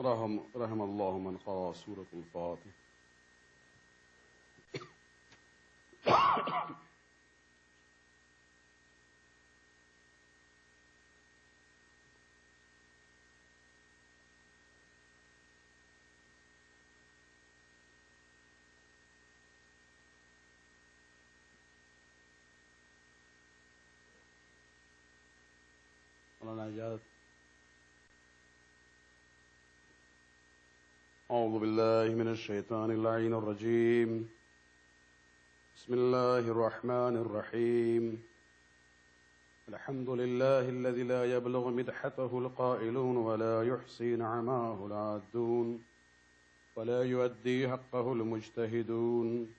رحم الله من قرأ سورة الفاتحة. أعوذ بالله من الشيطان اللعين الرجيم. بسم الله الرحمن الرحيم. الحمد لله الذي لا يبلغ مدحته القائلون ولا يحصي نعماه العادون ولا يؤدي حقه المجتهدون.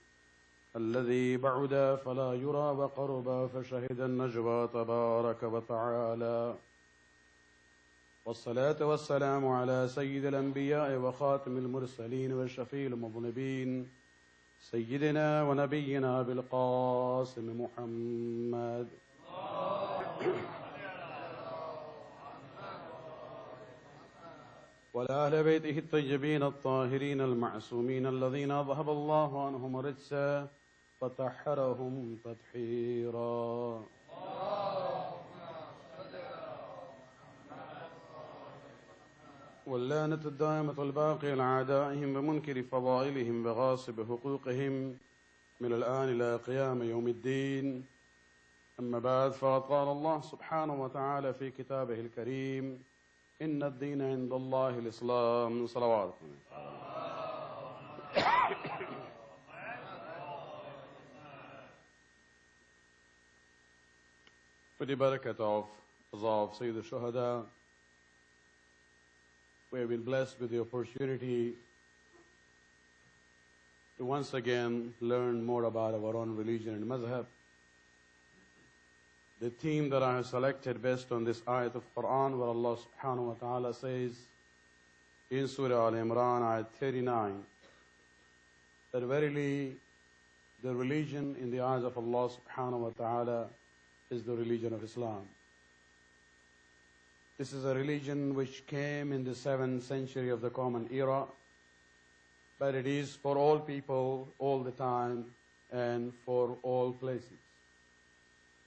الذي بعد فلا يرى وقرب فشهد النجوى تبارك وتعالى. والصلاة والسلام على سيد الأنبياء وخاتم المرسلين وشفيع المذنبين سيدنا ونبينا بالقاسم محمد وعلى أهل بيته الطيبين الطاهرين المعصومين الذين ذهب الله عنهم الرجس وطهرهم تطهيرا. واللعنة الدائمة الباقية لأعدائهم بمنكر فضائلهم بغاصب حقوقهم من الآن إلى قيام يوم الدين. أما بعد، فقد قال الله سبحانه وتعالى في كتابه الكريم: إن الدين عند الله الإسلام. صلواتكم. With the barakah of Sayyid al-Shuhada, we have been blessed with the opportunity to once again learn more about our own religion and mazhab. The theme that I have selected based on this ayat of Quran, where Allah subhanahu wa ta'ala says in Surah Al-Imran, ayat 39, that verily the religion in the eyes of Allah subhanahu wa ta'ala is the religion of Islam. This is a religion which came in the 7th century of the Common Era, but it is for all people, all the time, and for all places.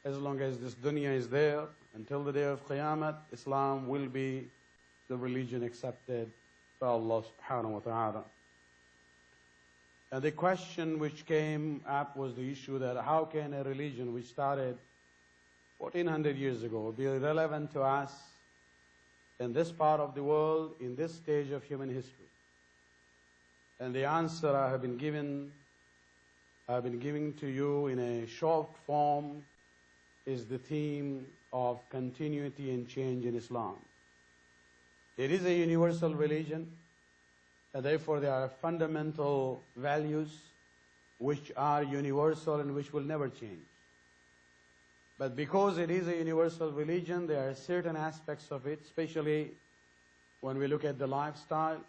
As long as this dunya is there, until the day of Qiyamah, Islam will be the religion accepted by Allah subhanahu wa ta'ala. And the question which came up was the issue that how can a religion which started 1400 years ago be relevant to us in this part of the world, in this stage of human history? And the answer I have been giving to you in a short form is the theme of continuity and change in Islam. It is a universal religion, and therefore there are fundamental values which are universal and which will never change. But because it is a universal religion, there are certain aspects of it, especially when we look at the lifestyle,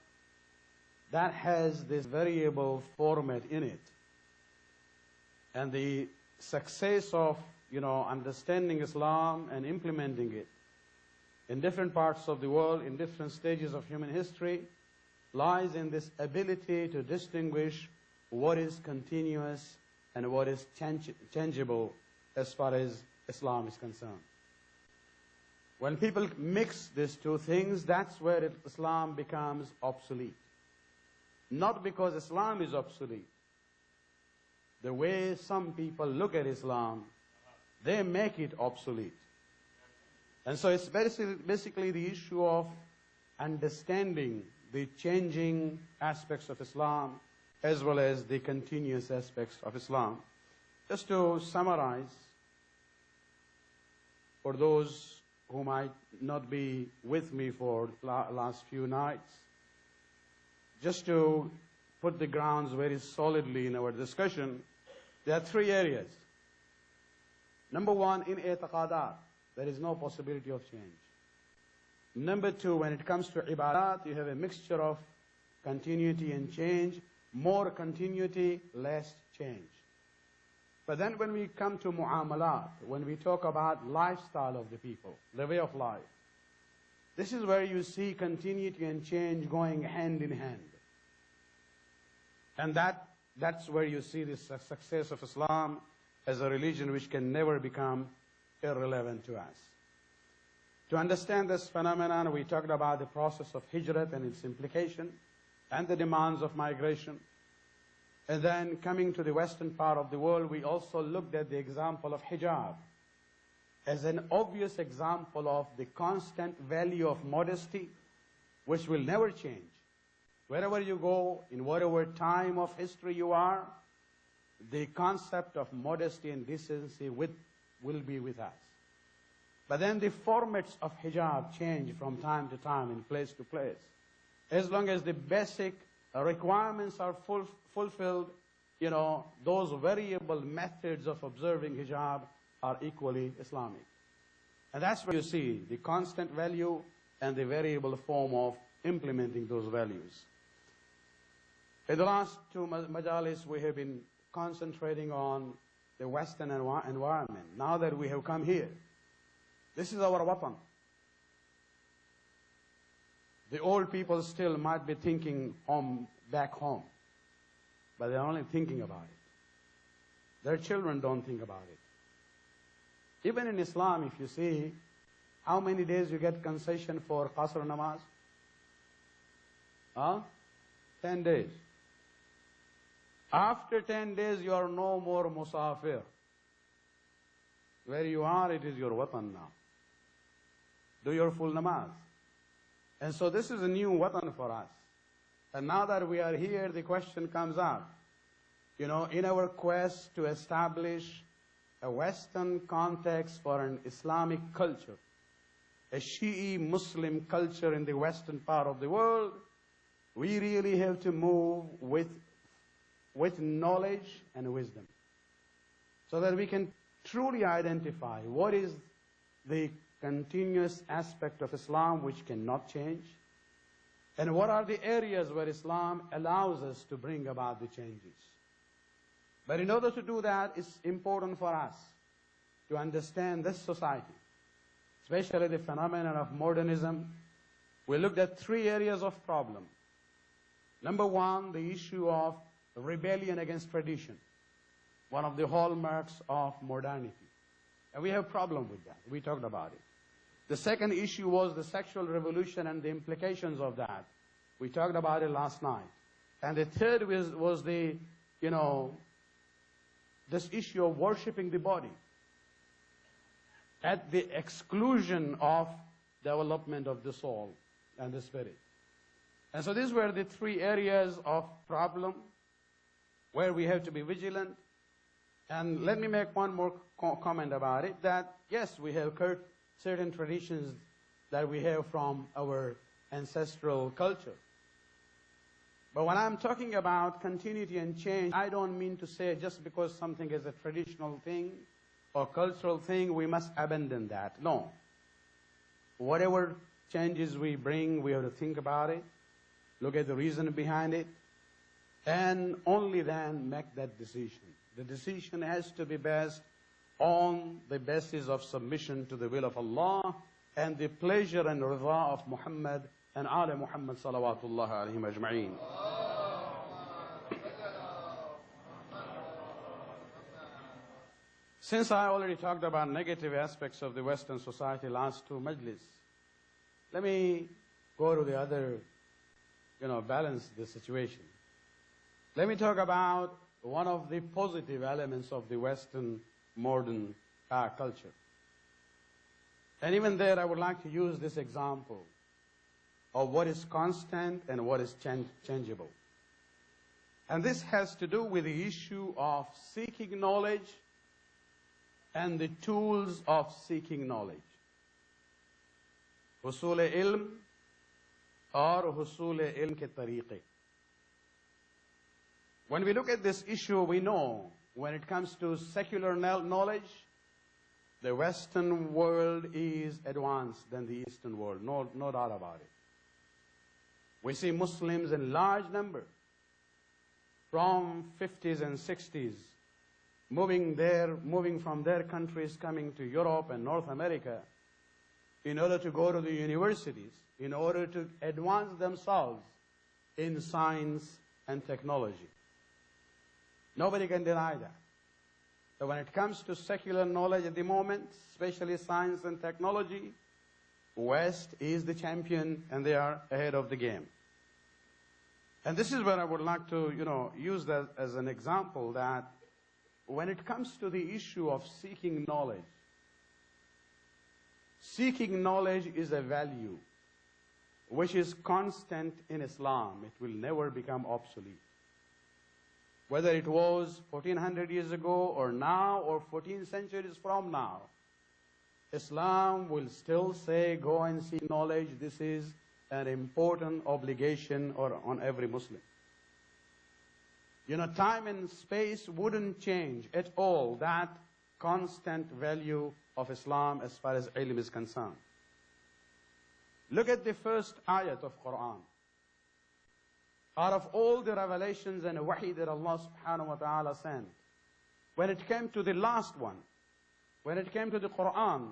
that has this variable format in it. And the success of, understanding Islam and implementing it in different parts of the world, in different stages of human history, lies in this ability to distinguish what is continuous and what is changeable as far as Islam is concerned. When people mix these two things, that's where Islam becomes obsolete. Not because Islam is obsolete. The way some people look at Islam, they make it obsolete. And so it's basically the issue of understanding the changing aspects of Islam as well as the continuous aspects of Islam. Just to summarize, for those who might not be with me for the last few nights, just to put the grounds very solidly in our discussion, there are three areas. Number one, in i'tiqadat, there is no possibility of change. Number two, when it comes to ibadat, you have a mixture of continuity and change, more continuity, less change. But then when we come to mu'amalat, when we talk about lifestyle of the people, the way of life, This is where you see continuity and change going hand in hand. And that's where you see the success of Islam as a religion which can never become irrelevant to us. To understand this phenomenon, we talked about the process of hijrat and its implication and the demands of migration. And then coming to the western part of the world, we also looked at the example of hijab as an obvious example of the constant value of modesty, which will never change. Wherever you go, in whatever time of history you are, the concept of modesty and decency will be with us. But then the formats of hijab change from time to time and place to place. As long as the basic requirements are fulfilled, those variable methods of observing hijab are equally Islamic. And that's where you see the constant value and the variable form of implementing those values. In the last two Majalis, we have been concentrating on the Western environment. Now that we have come here, this is our watan. The old people still might be thinking back home, but they're only thinking about it. Their children don't think about it. Even in Islam, if you see, how many days you get concession for Qasr namaz? 10 days. After 10 days, you are no more musafir. Where you are, it is your watan now. Do your full namaz. And so this is a new watan for us. And now that we are here, the question comes up. In our quest to establish a Western context for an Islamic culture, a Shi'i Muslim culture in the Western part of the world, we really have to move with knowledge and wisdom, so that we can truly identify what is the continuous aspect of Islam which cannot change, and what are the areas where Islam allows us to bring about the changes. But in order to do that, it's important for us to understand this society, especially the phenomenon of modernism. We looked at 3 areas of problem. Number 1, the issue of rebellion against tradition, one of the hallmarks of modernity. And we have a problem with that. We talked about it. The second issue was the sexual revolution and the implications of that. We talked about it last night. And the third was the, this issue of worshiping the body at the exclusion of development of the soul and the spirit. And so these were the 3 areas of problem where we have to be vigilant. And let me make one more comment about it, that yes, we have certain traditions that we have from our ancestral culture. But when I'm talking about continuity and change, I don't mean to say just because something is a traditional thing or cultural thing, we must abandon that. No. Whatever changes we bring, we have to think about it, look at the reason behind it, and only then make that decision. The decision has to be based on the basis of submission to the will of Allah and the pleasure and rida of Muhammad and Ali Muhammad salawatullah alayhim ajma'een. Since I already talked about negative aspects of the Western society last 2 Majlis, let me go to the other, balance the situation. Let me talk about one of the positive elements of the Western modern culture. And even there, I would like to use this example of what is constant and what is changeable. And this has to do with the issue of seeking knowledge and the tools of seeking knowledge. Husul ilm or husul ilm ke tariqe. When we look at this issue, we know when it comes to secular knowledge, the Western world is advanced than the Eastern world, no doubt about it. We see Muslims in large number from 50s and 60s moving from their countries, coming to Europe and North America, in order to go to the universities, in order to advance themselves in science and technology. Nobody can deny that. So when it comes to secular knowledge at the moment, especially science and technology, West is the champion and they are ahead of the game. And this is where I would like to, use that as an example, that when it comes to the issue of seeking knowledge is a value which is constant in Islam. It will never become obsolete. Whether it was 1400 years ago or now or 14 centuries from now, Islam will still say, go and seek knowledge. This is an important obligation on every Muslim. Time and space wouldn't change at all that constant value of Islam as far as ilm is concerned. Look at the first ayat of Quran. Out of all the revelations and wahi that Allah subhanahu wa ta'ala sent, when it came to the last one, when it came to the Quran,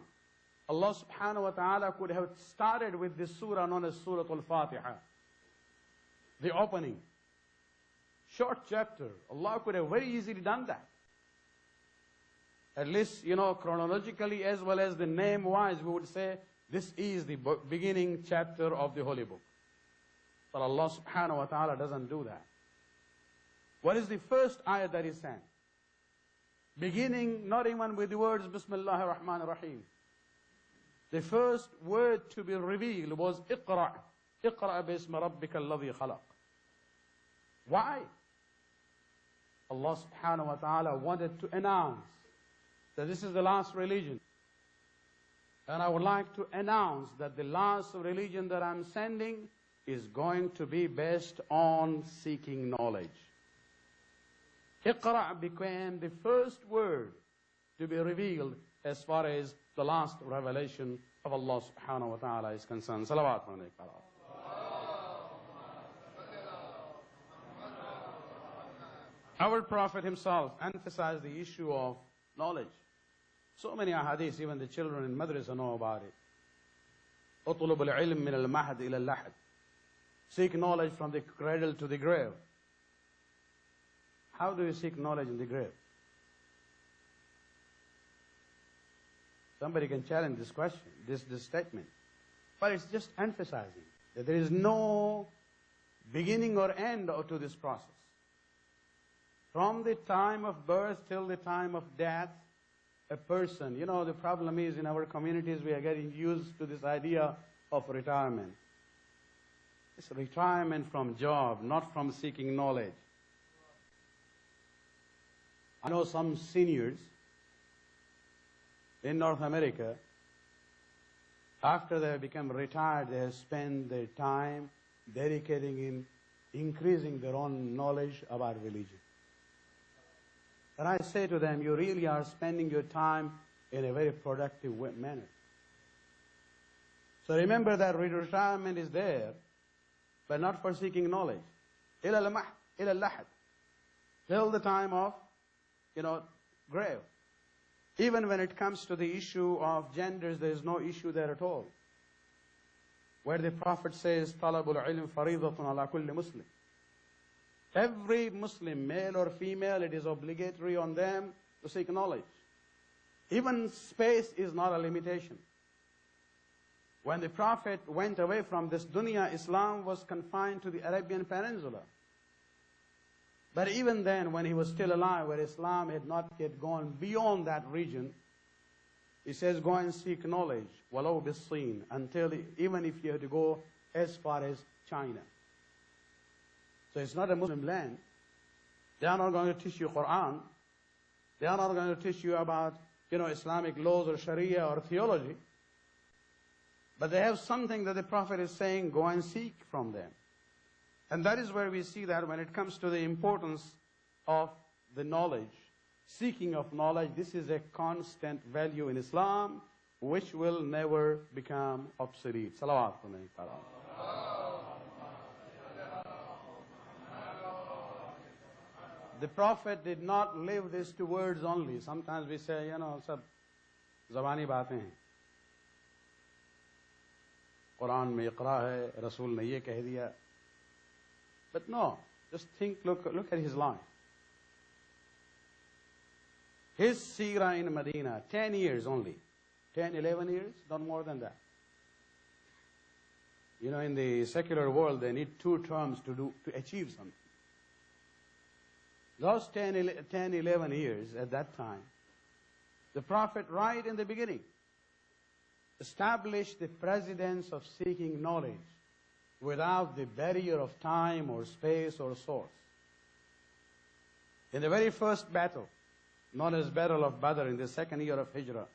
Allah subhanahu wa ta'ala could have started with this surah known as Surah Al-Fatiha, the opening. Short chapter. Allah could have very easily done that. At least, chronologically as well as the name-wise, we would say, this is the beginning chapter of the Holy Book. But Allah subhanahu wa ta'ala doesn't do that. What is the first ayah that He sent? Beginning not even with the words, Bismillahir Rahmanir Rahim. The first word to be revealed was Iqra'. Iqra' bismi rabbika alladhi khalaq. Why? Allah subhanahu wa ta'ala wanted to announce that this is the last religion. And I would like to announce that the last religion that I'm sending is going to be based on seeking knowledge. Iqra' became the first word to be revealed as far as the last revelation of Allah subhanahu wa ta'ala is concerned. Salawat alayka. Our Prophet himself emphasized the issue of knowledge. So many ahadith, even the children in madrasa know about it. اطلب العلم من المهد إلى اللحد. Seek knowledge from the cradle to the grave. How do you seek knowledge in the grave? Somebody can challenge this question, this statement. But it's just emphasizing that there is no beginning or end to this process. From the time of birth till the time of death, a person, the problem is in our communities we are getting used to this idea of retirement. It's retirement from job, not from seeking knowledge. I know some seniors in North America, after they have become retired, they have spent their time dedicating in increasing their own knowledge about religion. And I say to them, you really are spending your time in a very productive manner. So remember that retirement is there, but not for seeking knowledge. إِلَى اللَّحَدِ. Till the time of, grave. Even when it comes to the issue of genders, there is no issue there at all. Where the Prophet says, طَلَبُ الْعِلْمِ فَرِيضَةٌ عَلَى كُلِّ مُسْلِمٍ. Every Muslim, male or female, it is obligatory on them to seek knowledge. Even space is not a limitation. When the Prophet went away from this dunya, Islam was confined to the Arabian Peninsula. But even then, when he was still alive, where Islam had not yet gone beyond that region, he says, go and seek knowledge, walau bis-Sin, even if you have to go as far as China. So it's not a Muslim land. They are not going to teach you Quran. They are not going to teach you about, Islamic laws or Sharia or theology. But they have something that the Prophet is saying, go and seek from them. And that is where we see that when it comes to the importance of the knowledge, seeking of knowledge, this is a constant value in Islam, which will never become obsolete. Salawat alayhi. The Prophet did not leave these two words only. Sometimes we say, sab zabani baatein hain. Quran में इक़रा है, रसूल ने ये कह दिया. But no, just think, look at his life. His seerah in Medina, 10 years only. 10, 11 years, not more than that. You know, in the secular world, they need 2 terms to achieve something. Those 10, 11 years at that time, the Prophet, right in the beginning, established the precedence of seeking knowledge without the barrier of time or space or source. In the very first battle, known as Battle of Badr in the 2nd year of Hijrah,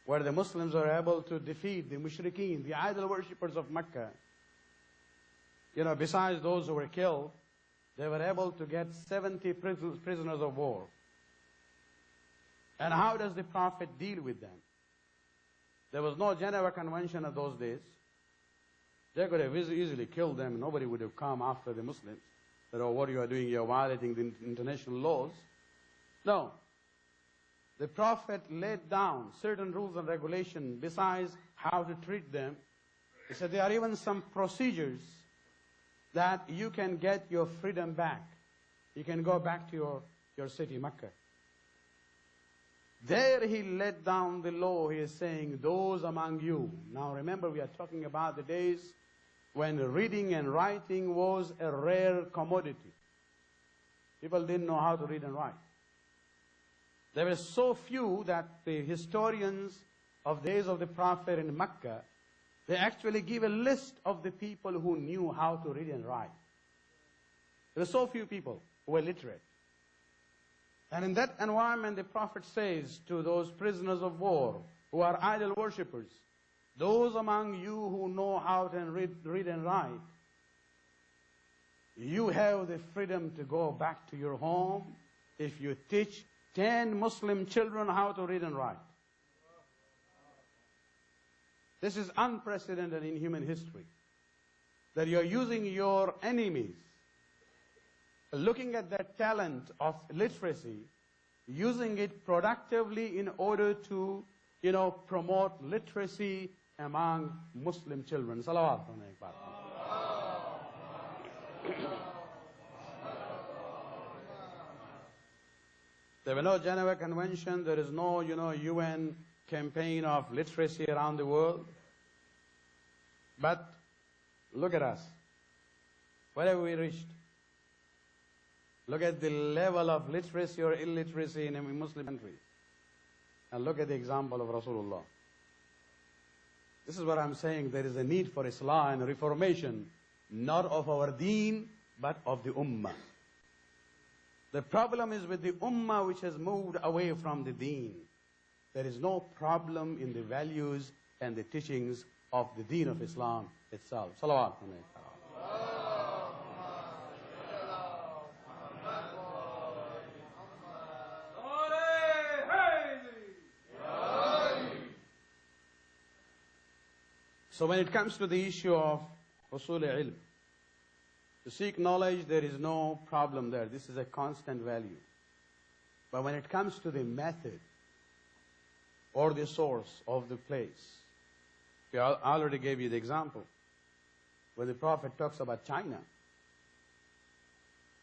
where the Muslims were able to defeat the mushrikeen, the idol worshippers of Mecca. You know, besides those who were killed, they were able to get 70 prisoners of war. And how does the Prophet deal with them? There was no Geneva Convention of those days. They could have easily killed them. Nobody would have come after the Muslims. That, oh, what you are doing, you are violating the international laws. No. The Prophet laid down certain rules and regulations besides how to treat them. He said there are even some procedures that you can get your freedom back. You can go back to your city, Mecca. There he laid down the law. He is saying, those among you. Now remember, we are talking about the days when reading and writing was a rare commodity. People didn't know how to read and write. There were so few that the historians of the days of the Prophet in Mecca, they actually give a list of the people who knew how to read and write. There were so few people who were literate. And in that environment, the Prophet says to those prisoners of war who are idol worshippers, those among you who know how to read and write, you have the freedom to go back to your home if you teach 10 Muslim children how to read and write. This is unprecedented in human history. That you're using your enemies, looking at their talent of literacy, using it productively in order to, promote literacy among Muslim children. Salawat. There were no Geneva Convention. There is no, UN campaign of literacy around the world. But look at us. Where have we reached? Look at the level of literacy or illiteracy in Muslim countries. And look at the example of Rasulullah. This is what I'm saying. There is a need for Islah and reformation, not of our deen, but of the ummah. The problem is with the ummah which has moved away from the deen. There is no problem in the values and the teachings of the deen of Islam itself. Salawat. So when it comes to the issue of usul ilm, to seek knowledge, there is no problem there. This is a constant value. But when it comes to the method or the source of the place, I already gave you the example. When the Prophet talks about China,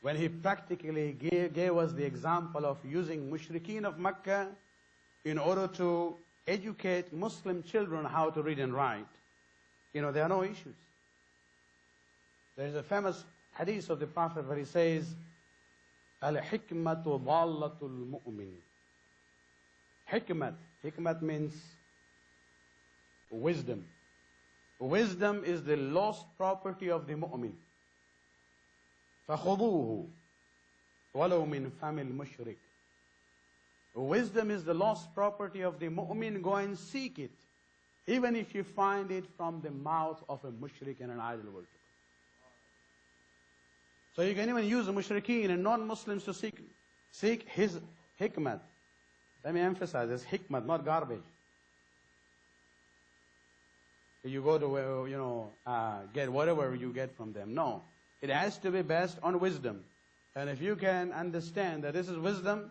when he practically gave us the example of using mushrikeen of Mecca in order to educate Muslim children how to read and write, there are no issues. There is a famous hadith of the Prophet where he says, Al-hikmatu dallatul mu'min. Hikmat means wisdom. Wisdom is the lost property of the mu'min. فَخُذُوهُ وَلَوْ مِنْ فَمِ الْمُشْرِكِ. Wisdom is the lost property of the mu'min. Go and seek it, even if you find it from the mouth of a mushrik and an idol worshipper. So you can even use the mushrikeen and non-Muslims to seek his hikmat. Let me emphasize this, hikmat, not garbage. You go to, get whatever you get from them. No. It has to be based on wisdom. And if you can understand that this is wisdom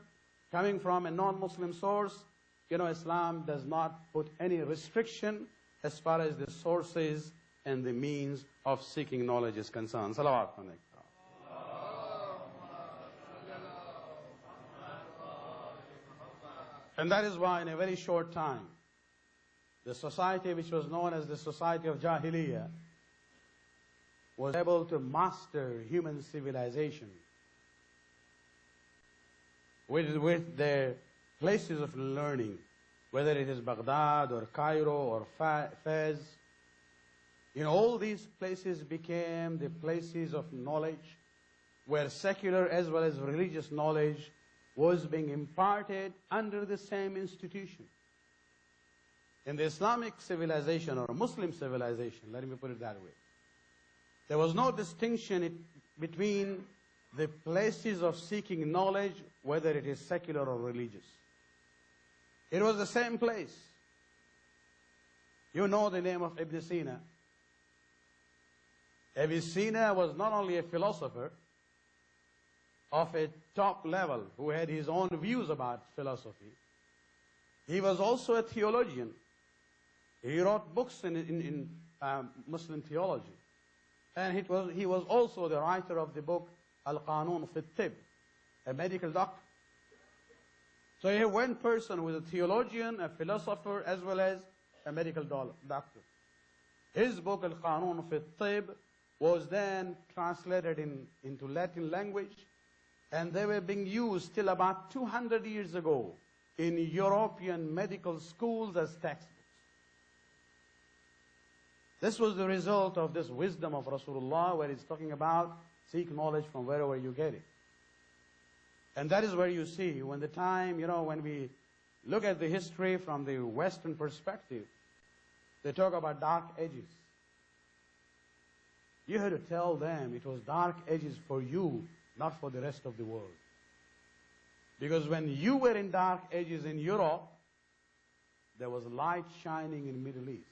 coming from a non-Muslim source, Islam does not put any restriction as far as the sources and the means of seeking knowledge is concerned. Salawat. And that is why in a very short time, the society which was known as the society of Jahiliyyah was able to master human civilization with their places of learning, whether it is Baghdad or Cairo or Fez. All these places became the places of knowledge where secular as well as religious knowledge was being imparted under the same institution. In the Islamic civilization or Muslim civilization, let me put it that way, there was no distinction between the places of seeking knowledge, whether it is secular or religious. It was the same place. You know the name of Ibn Sina. Ibn Sina was not only a philosopher of a top level who had his own views about philosophy, he was also a theologian. He wrote books in Muslim theology. And he was also the writer of the book Al-Qanun fi Tib, a medical doctor. So you have one person who is a theologian, a philosopher, as well as a medical doctor. His book Al-Qanun fi Tib was then translated into Latin language, and they were being used till about 200 years ago in European medical schools as textbooks. This was the result of this wisdom of Rasulullah, where he's talking about seek knowledge from wherever you get it. And that is where you see, when we look at the history from the Western perspective, they talk about dark ages. You had to tell them it was dark ages for you, not for the rest of the world. Because when you were in dark ages in Europe, there was light shining in the Middle East.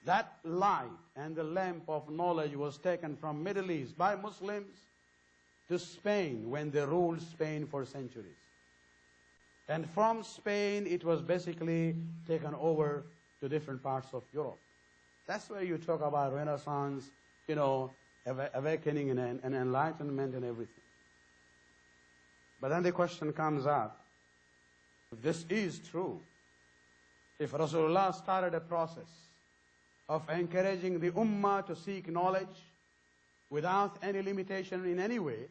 That light and the lamp of knowledge was taken from Middle East by Muslims to Spain when they ruled Spain for centuries. And from Spain, it was basically taken over to different parts of Europe. That's where you talk about Renaissance, awakening and enlightenment and everything. But then the question comes up, if this is true, if Rasulullah started a process of encouraging the Ummah to seek knowledge without any limitation in any way,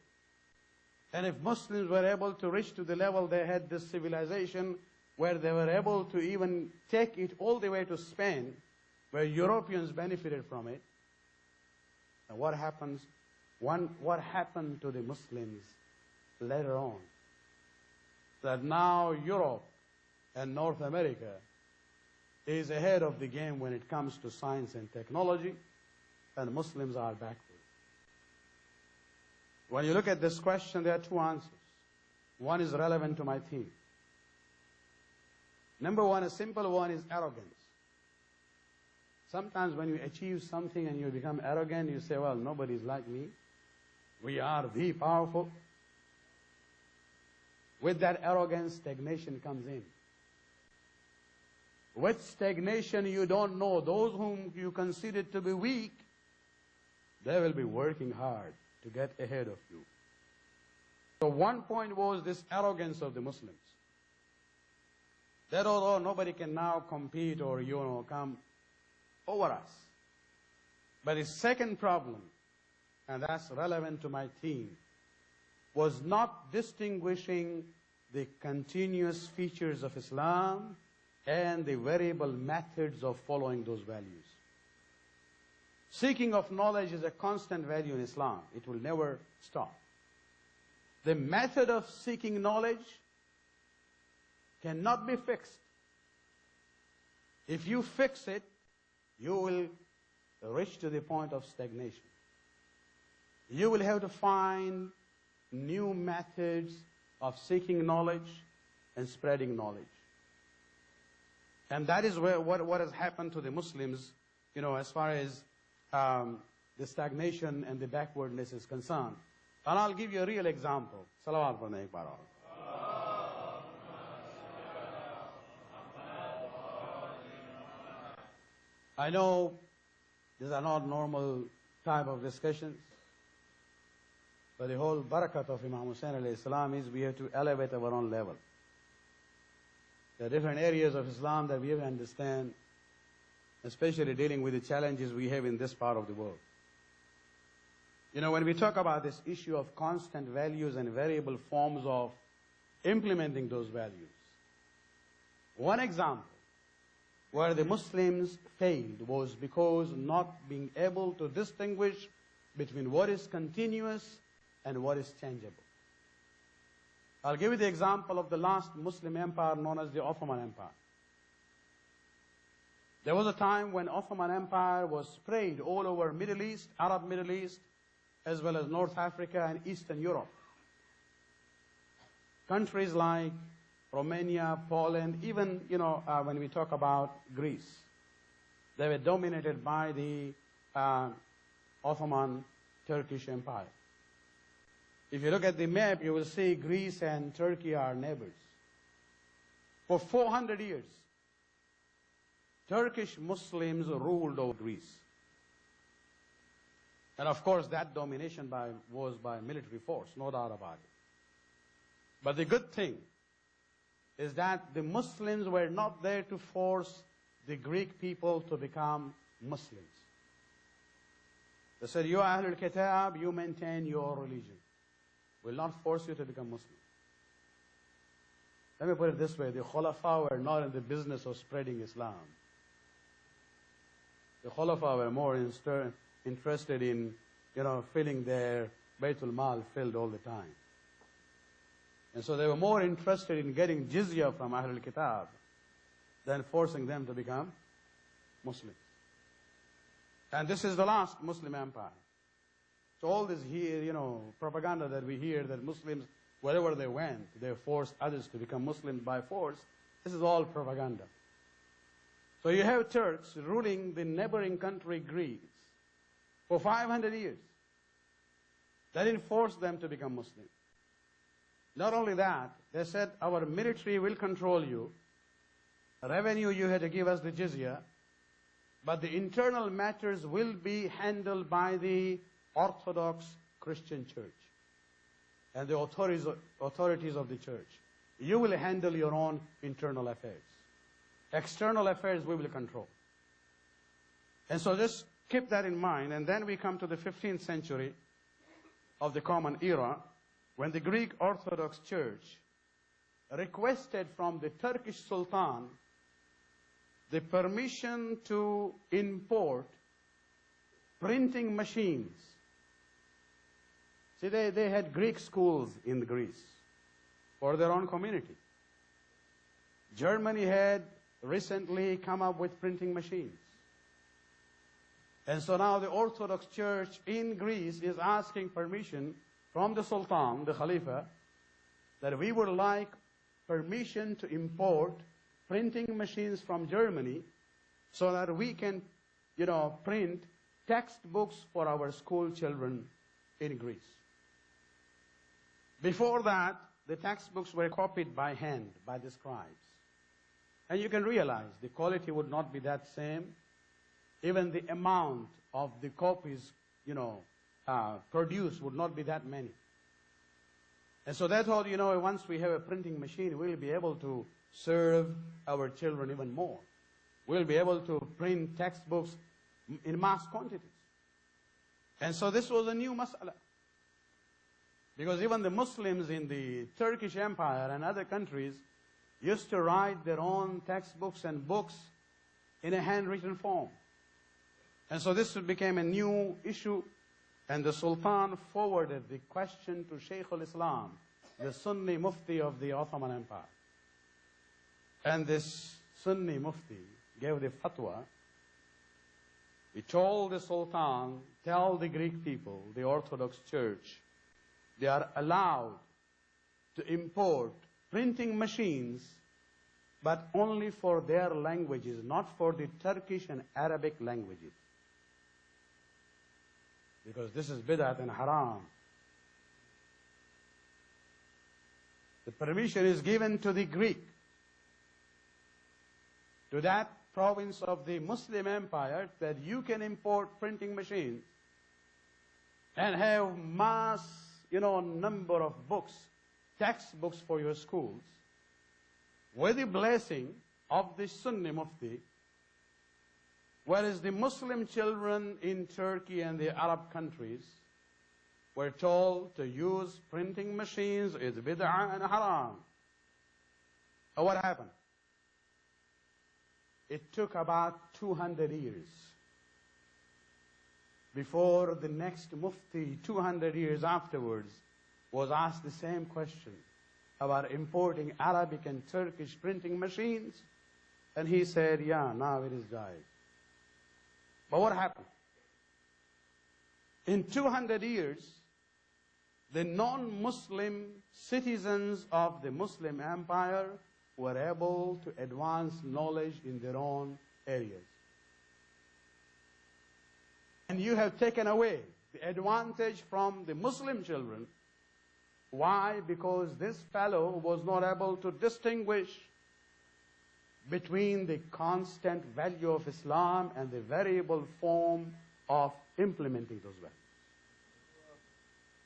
and if Muslims were able to reach to the level they had this civilization where they were able to even take it all the way to Spain, where Europeans benefited from it, and what happened to the Muslims later on? That now Europe and North America is ahead of the game when it comes to science and technology, and Muslims are backward. When you look at this question, there are two answers. One is relevant to my theme. Number one, a simple one, is arrogance. Sometimes when you achieve something and you become arrogant, you say, well, nobody's like me. We are the powerful. With that arrogance, stagnation comes in. With stagnation, you don't know. Those whom you consider to be weak, they will be working hard to get ahead of you. So one point was this arrogance of the Muslims. That although nobody can now compete or, come over us. But the second problem, and that's relevant to my theme, was not distinguishing the continuous features of Islam and the variable methods of following those values. Seeking of knowledge is a constant value in Islam. It will never stop. The method of seeking knowledge cannot be fixed. If you fix it, you will reach to the point of stagnation. You will have to find new methods of seeking knowledge and spreading knowledge. And that is what has happened to the Muslims, as far as the stagnation and the backwardness is concerned. And I'll give you a real example. Salawat for Naik Baral. I know these are not normal type of discussions, but the whole barakat of Imam Hussain alayhi salam is we have to elevate our own level. There are different areas of Islam that we have to understand, especially dealing with the challenges we have in this part of the world. You know, when we talk about this issue of constant values and variable forms of implementing those values, one example where the Muslims failed was because not being able to distinguish between what is continuous and what is changeable. I'll give you the example of the last Muslim empire known as the Ottoman Empire. There was a time when Ottoman Empire was spread all over Middle East, Arab Middle East, as well as North Africa and Eastern Europe. Countries like Romania, Poland, even, when we talk about Greece, they were dominated by the Ottoman Turkish Empire. If you look at the map, you will see Greece and Turkey are neighbors. For 400 years, Turkish Muslims ruled over Greece. And of course, that domination was by military force, no doubt about it. But the good thing is that the Muslims were not there to force the Greek people to become Muslims. They said, you Ahlul Kitab, you maintain your religion. We'll not force you to become Muslim. Let me put it this way, the Khulafa were not in the business of spreading Islam. The Khulafa were more interested in, filling their Baytul Mal filled all the time. And so they were more interested in getting jizya from Ahlul Kitab than forcing them to become Muslims. And this is the last Muslim empire. So all this here, propaganda that we hear that Muslims, wherever they went, they forced others to become Muslims by force, this is all propaganda. So you have Turks ruling the neighboring country Greece for 500 years. They didn't force them to become Muslim. Not only that, they said, our military will control you. Revenue, you had to give us the jizya. But the internal matters will be handled by the Orthodox Christian Church and the authorities of the church. You will handle your own internal affairs. External affairs we will control. And so just keep that in mind. And then we come to the 15th century of the Common Era, when the Greek Orthodox Church requested from the Turkish Sultan the permission to import printing machines. See, they had Greek schools in Greece for their own community. Germany had recently come up with printing machines. And so now the Orthodox Church in Greece is asking permission from the Sultan, the Khalifa, that we would like permission to import printing machines from Germany so that we can, print textbooks for our school children in Greece. Before that, the textbooks were copied by hand, by the scribes. And you can realize the quality would not be that same. Even the amount of the copies, produced would not be that many. And so they thought, once we have a printing machine, we'll be able to serve our children even more. We'll be able to print textbooks in mass quantities. And so this was a new mas'ala. Because even the Muslims in the Turkish Empire and other countries used to write their own textbooks and books in a handwritten form. And so this became a new issue, and the Sultan forwarded the question to Shaykh al-Islam, the Sunni Mufti of the Ottoman Empire. And this Sunni Mufti gave the fatwa. He told the Sultan, tell the Greek people, the Orthodox Church, they are allowed to import printing machines, but only for their languages, not for the Turkish and Arabic languages. Because this is bid'at and haram. The permission is given to the Greek, to that province of the Muslim empire that you can import printing machines and have mass, number of books, textbooks for your schools, with the blessing of the Sunni Mufti, whereas the Muslim children in Turkey and the Arab countries were told to use printing machines is bid'ah and haram. So what happened? It took about 200 years before the next Mufti, 200 years afterwards, was asked the same question about importing Arabic and Turkish printing machines. And he said, yeah, now it is died. But what happened? In 200 years, the non-Muslim citizens of the Muslim empire were able to advance knowledge in their own areas. And you have taken away the advantage from the Muslim children. Why? Because this fellow was not able to distinguish between the constant value of Islam and the variable form of implementing those values.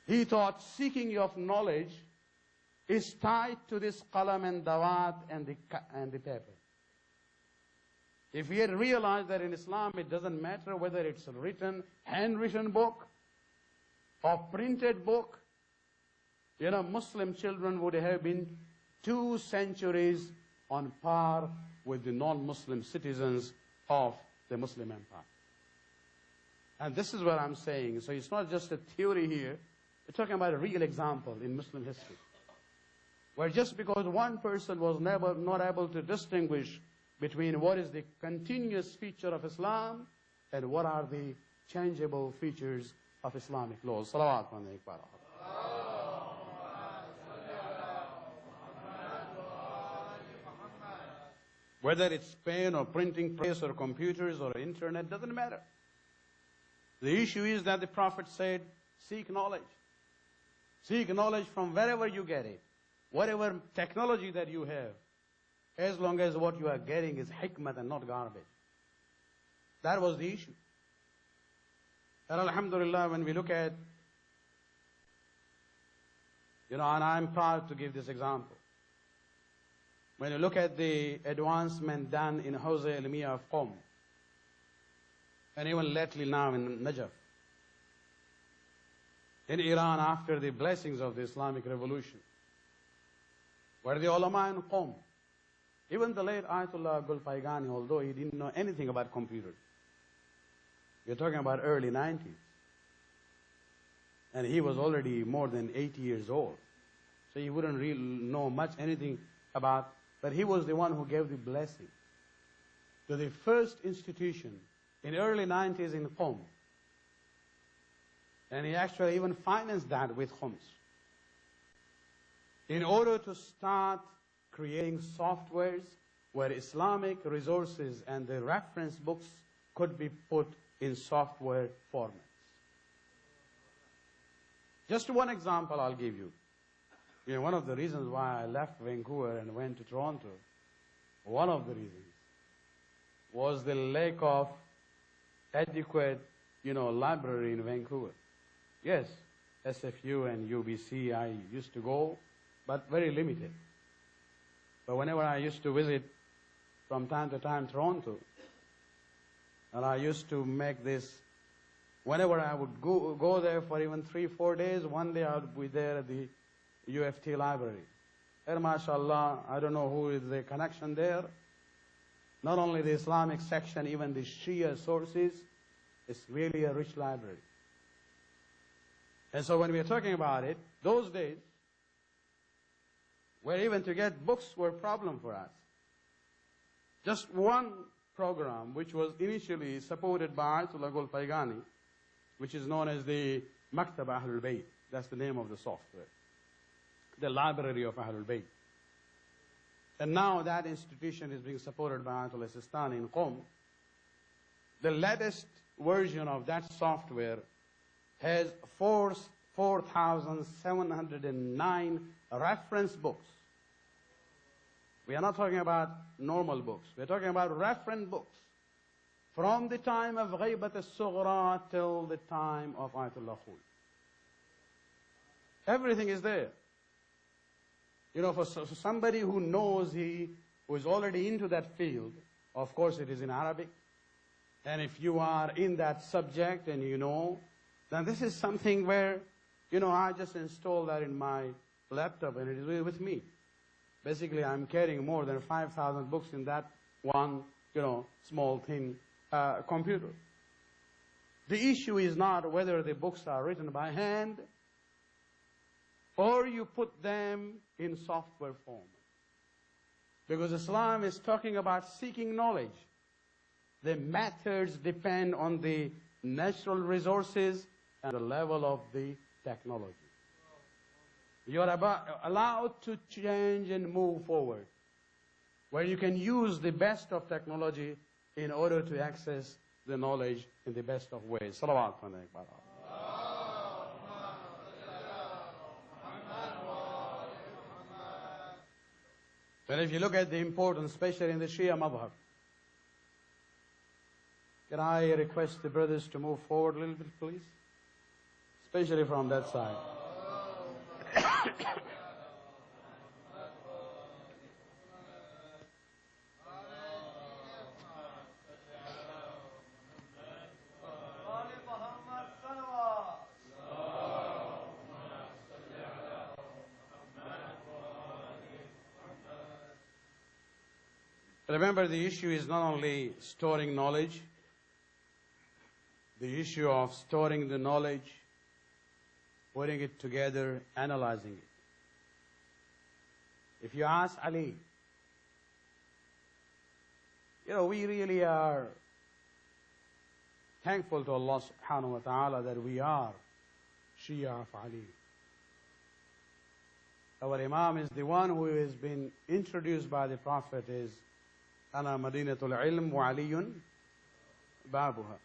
He thought seeking of knowledge is tied to this qalam and dawat and the paper. If he had realized that in Islam it doesn't matter whether it's a written, handwritten book or printed book, Muslim children would have been 2 centuries on par with the non-Muslim citizens of the Muslim empire. And this is what I'm saying. So it's not just a theory here. We're talking about a real example in Muslim history, where just because one person was not able to distinguish between what is the continuous feature of Islam and what are the changeable features of Islamic laws. Salawat on the Iqbal. Whether it's pen or printing press or computers or internet, doesn't matter. The issue is that the Prophet said, seek knowledge. Seek knowledge from wherever you get it. Whatever technology that you have, as long as what you are getting is hikmat and not garbage. That was the issue. And alhamdulillah, when we look at, and I'm proud to give this example. When you look at the advancement done in Hawza Ilmiya of Qom, and even lately now in Najaf, in Iran after the blessings of the Islamic Revolution, where the ulama in Qom, even the late Ayatollah Gul Paigani, although he didn't know anything about computers, we're talking about early 90s, and he was already more than 80 years old, so he wouldn't really know much anything about, but he was the one who gave the blessing to the first institution in early 90s in Qom. And he actually even financed that with khums, in order to start creating softwares where Islamic resources and the reference books could be put in software formats. Just one example I'll give you. One of the reasons why I left Vancouver and went to Toronto, one of the reasons was the lack of adequate, library in Vancouver. Yes, SFU and UBC I used to go, but very limited. But whenever I used to visit from time to time Toronto, and I used to make this, whenever I would go there for even 3-4 days, one day I would be there at the UFT library. And mashallah, I don't know who is the connection there. Not only the Islamic section, even the Shia sources, it's really a rich library. And so when we are talking about it, those days, where even to get books were a problem for us. Just one program, which was initially supported by Ayatollah Gul Paigani, which is known as the Maktab Ahlul Bayt. That's the name of the software. The library of Ahlul Bayt. And now that institution is being supported by Ayatollah Sistani in Qom. The latest version of that software has 4,709 reference books We are not talking about normal books. We are talking about reference books. From the time of Ghaybat al-Sughra till the time of Ayatul Khul. Everything is there. You know, for somebody who knows, who is already into that field, of course it is in Arabic. And if you are in that subject and you know, then this is something where, you know, I just install that in my laptop and it is with me. Basically, I'm carrying more than 5,000 books in that one, you know, small thin computer. The issue is not whether the books are written by hand or you put them in software form. Because Islam is talking about seeking knowledge. The methods depend on the natural resources and the level of the technology. You are allowed to change and move forward, where you can use the best of technology in order to access the knowledge in the best of ways. Salawat. But if you look at the importance, especially in the Shia madhab, can I request the brothers to move forward a little bit, please? Especially from that side. Remember, the issue is not only storing knowledge, the issue of storing the knowledge, putting it together, analyzing it. If you ask Ali, you know, we really are thankful to Allah subhanahu wa ta'ala that we are Shia of Ali. Our Imam is the one who has been introduced by the Prophet as Ana Madinatul Ilm wa Aliyun Babuha.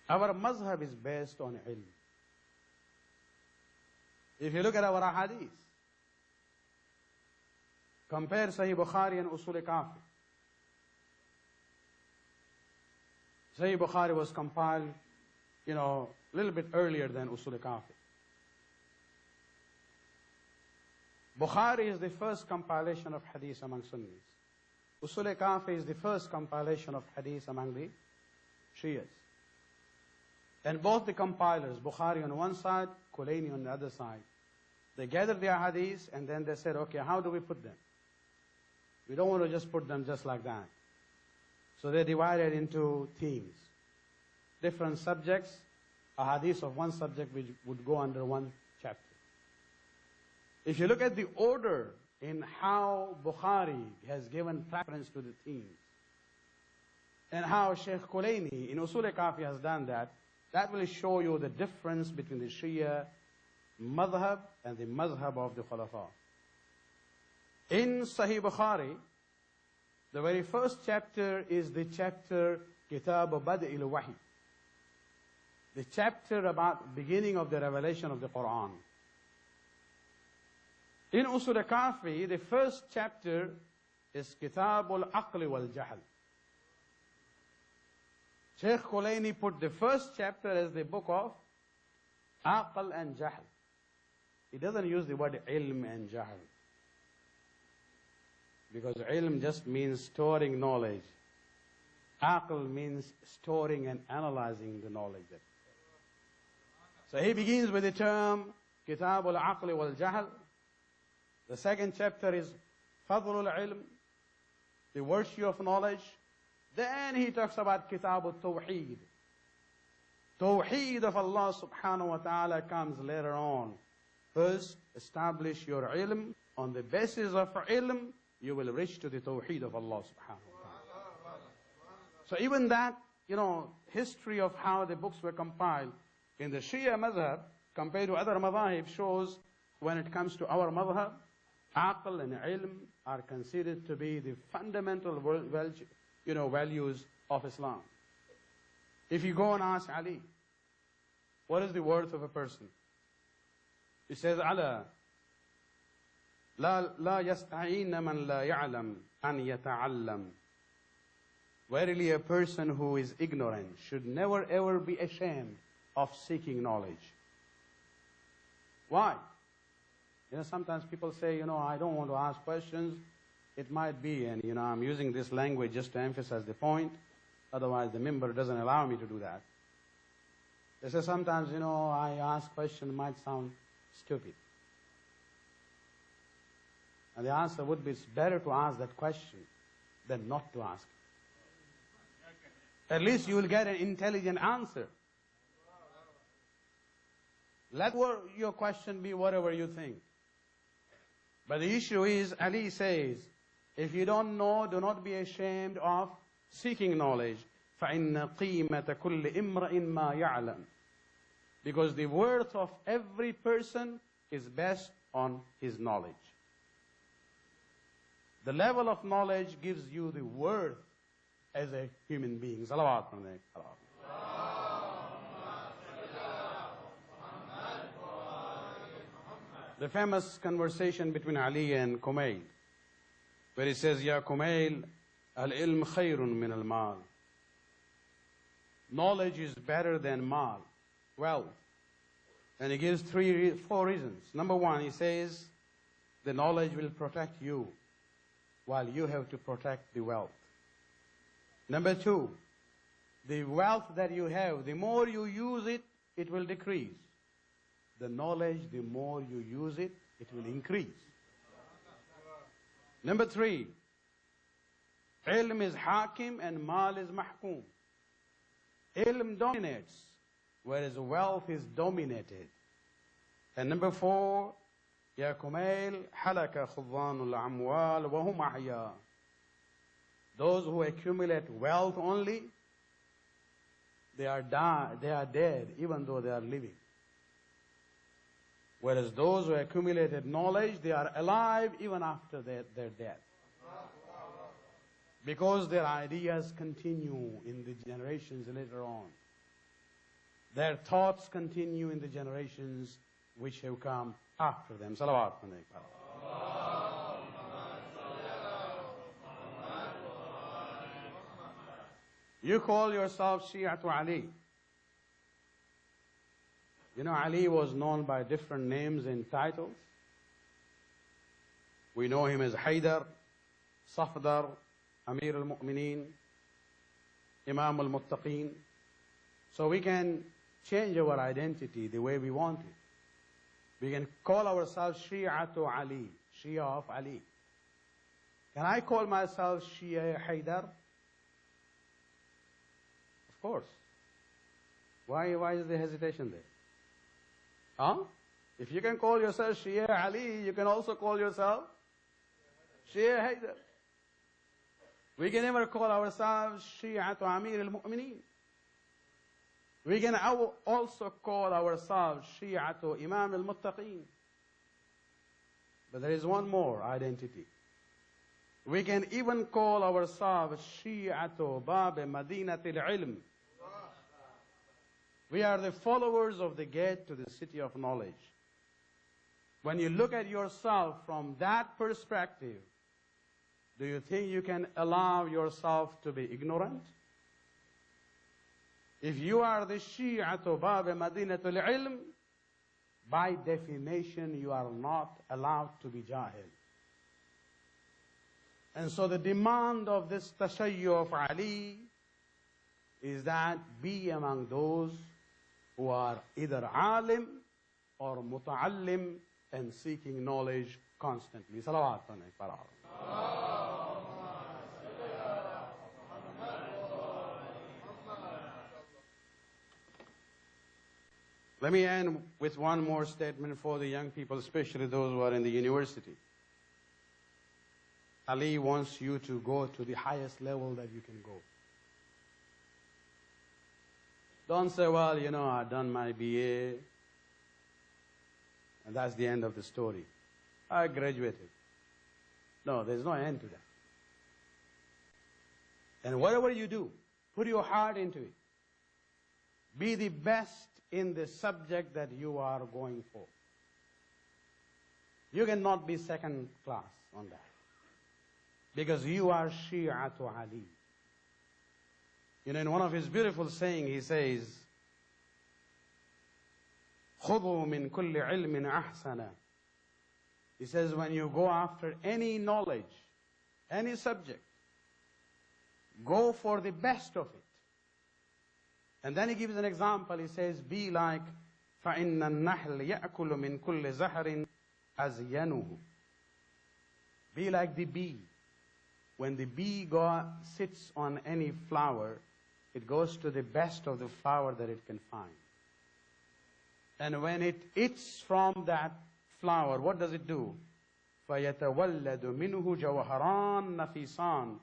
Our mazhab is based on ilm. If you look at our hadith, compare Sahih Bukhari and Usul Kafi. Sahih Bukhari was compiled, you know, a little bit earlier than Usul Kafi. Bukhari is the first compilation of hadith among Sunnis. Usul Kafi is the first compilation of hadith among the Shias. And both the compilers, Bukhari on one side, Kulaini on the other side, they gathered their hadiths and then they said, okay, how do we put them? We don't want to just put them just like that. So they divided into themes. Different subjects, a hadith of one subject which would go under one chapter. If you look at the order in how Bukhari has given preference to the themes, and how Sheikh Kulaini in Usul Kafi has done that, that will show you the difference between the Shia madhab and the madhab of the Khulafa. In Sahih Bukhari, the very first chapter is the chapter Kitab Bad'il Wahi, the chapter about beginning of the revelation of the Quran. In Usul Kafi, the first chapter is Kitab al-Aql wal-Jahl. Sheikh Kulaini put the first chapter as the book of Aql and Jahl. He doesn't use the word ilm and jahl, because ilm just means storing knowledge. Aql means storing and analyzing the knowledge. So he begins with the term Kitab al-Aql wal-Jahl. The second chapter is Fadl al-Ilm, the virtue of knowledge. Then he talks about Kitab al-Tawheed. Tawheed of Allah subhanahu wa ta'ala comes later on. First, establish your ilm. On the basis of ilm, you will reach to the Tawheed of Allah subhanahu wa ta'ala. So even that, you know, history of how the books were compiled in the Shia madhab compared to other madhahib shows when it comes to our madhab, aql and ilm are considered to be the fundamental values of Islam. If you go and ask Ali, what is the worth of a person? He says, Ala, لا يستعين من لا يعلم أن يتعلم. Verily, a person who is ignorant should never ever be ashamed of seeking knowledge. Why? Sometimes people say, I don't want to ask questions. It might be, and I'm using this language just to emphasize the point. Otherwise, the member doesn't allow me to do that. They say sometimes, I ask questions might sound stupid. And the answer would be, it's better to ask that question than not to ask it. At least you will get an intelligent answer. Let your question be whatever you think. But the issue is, Ali says, if you don't know, do not be ashamed of seeking knowledge. فَإِنَّ قِيمَةَ كُلِّ إِمْرَئٍ مَا يَعْلَمُ. Because the worth of every person is based on his knowledge. The level of knowledge gives you the worth as a human being. Salawat. The famous conversation between Ali and Kumail, where he says, Ya Kumail, al-ilm khayrun min al-mal. Knowledge is better than mal, wealth. And he gives 4 reasons. Number 1, he says, the knowledge will protect you, while you have to protect the wealth. Number 2, the wealth that you have, the more you use it, it will decrease. The knowledge, the more you use it, it will increase. Number 3, ilm is hakim and mal is mahkum. Ilm dominates, whereas wealth is dominated. And number 4, Ya Kumail, halaka khudhanul amwal wa hum ahya. Those who accumulate wealth only, they are dead even though they are living. Whereas those who accumulated knowledge, they are alive even after their death. Because their ideas continue in the generations later on. Their thoughts continue in the generations which have come after them. Salawat. You call yourself Shi'atu Ali. Ali was known by different names and titles. We know him as Haydar, Safdar, Amir al-Mu'mineen, Imam al-Muttaqeen. So we can change our identity the way we want it. We can call ourselves Shi'atu Ali, Shia of Ali. Can I call myself Shia Haydar? Of course. Why is the hesitation there? Huh? If you can call yourself Shia Ali, you can also call yourself Shia Haydar. We can never call ourselves Shi'atu Amir al-Mu'mineen. We can also call ourselves Shi'atu Imam al-Muttaqeen. But there is one more identity. We can even call ourselves Shi'atu Bab Madinat al-Ilm. We are the followers of the gate to the city of knowledge. When you look at yourself from that perspective, do you think you can allow yourself to be ignorant? If you are the Shi'atu Bab Madinatul Ilm, by definition you are not allowed to be Jahil. And so the demand of this Tashayyu of Ali is that be among those who are either alim or muta'allim and seeking knowledge constantly. Salawat. Let me end with one more statement for the young people, especially those who are in the university. Ali wants you to go to the highest level that you can go. Don't say, well, I've done my BA, and that's the end of the story. I graduated. No, there's no end to that. And whatever you do, put your heart into it. Be the best in the subject that you are going for. You cannot be second class on that. Because you are Shi'atu Ali. You know, in one of his beautiful sayings, he says, خُذُوا مِن كُلِّ عِلْمٍ أَحْسَنًا. He says, when you go after any knowledge, any subject, go for the best of it. And then he gives an example. He says, be like فَإِنَّ النَّحْلِ يَأْكُلُ مِن كُلِّ زَهْرٍ أَزْيَنُهُ. Be like the bee. When the bee sits on any flower, it goes to the best of the flower that it can find. And when it eats from that flower, what does it do? فَيَتَوَلَّدُ مِنْهُ جَوْهَرَانْ نَفِيسَانْ.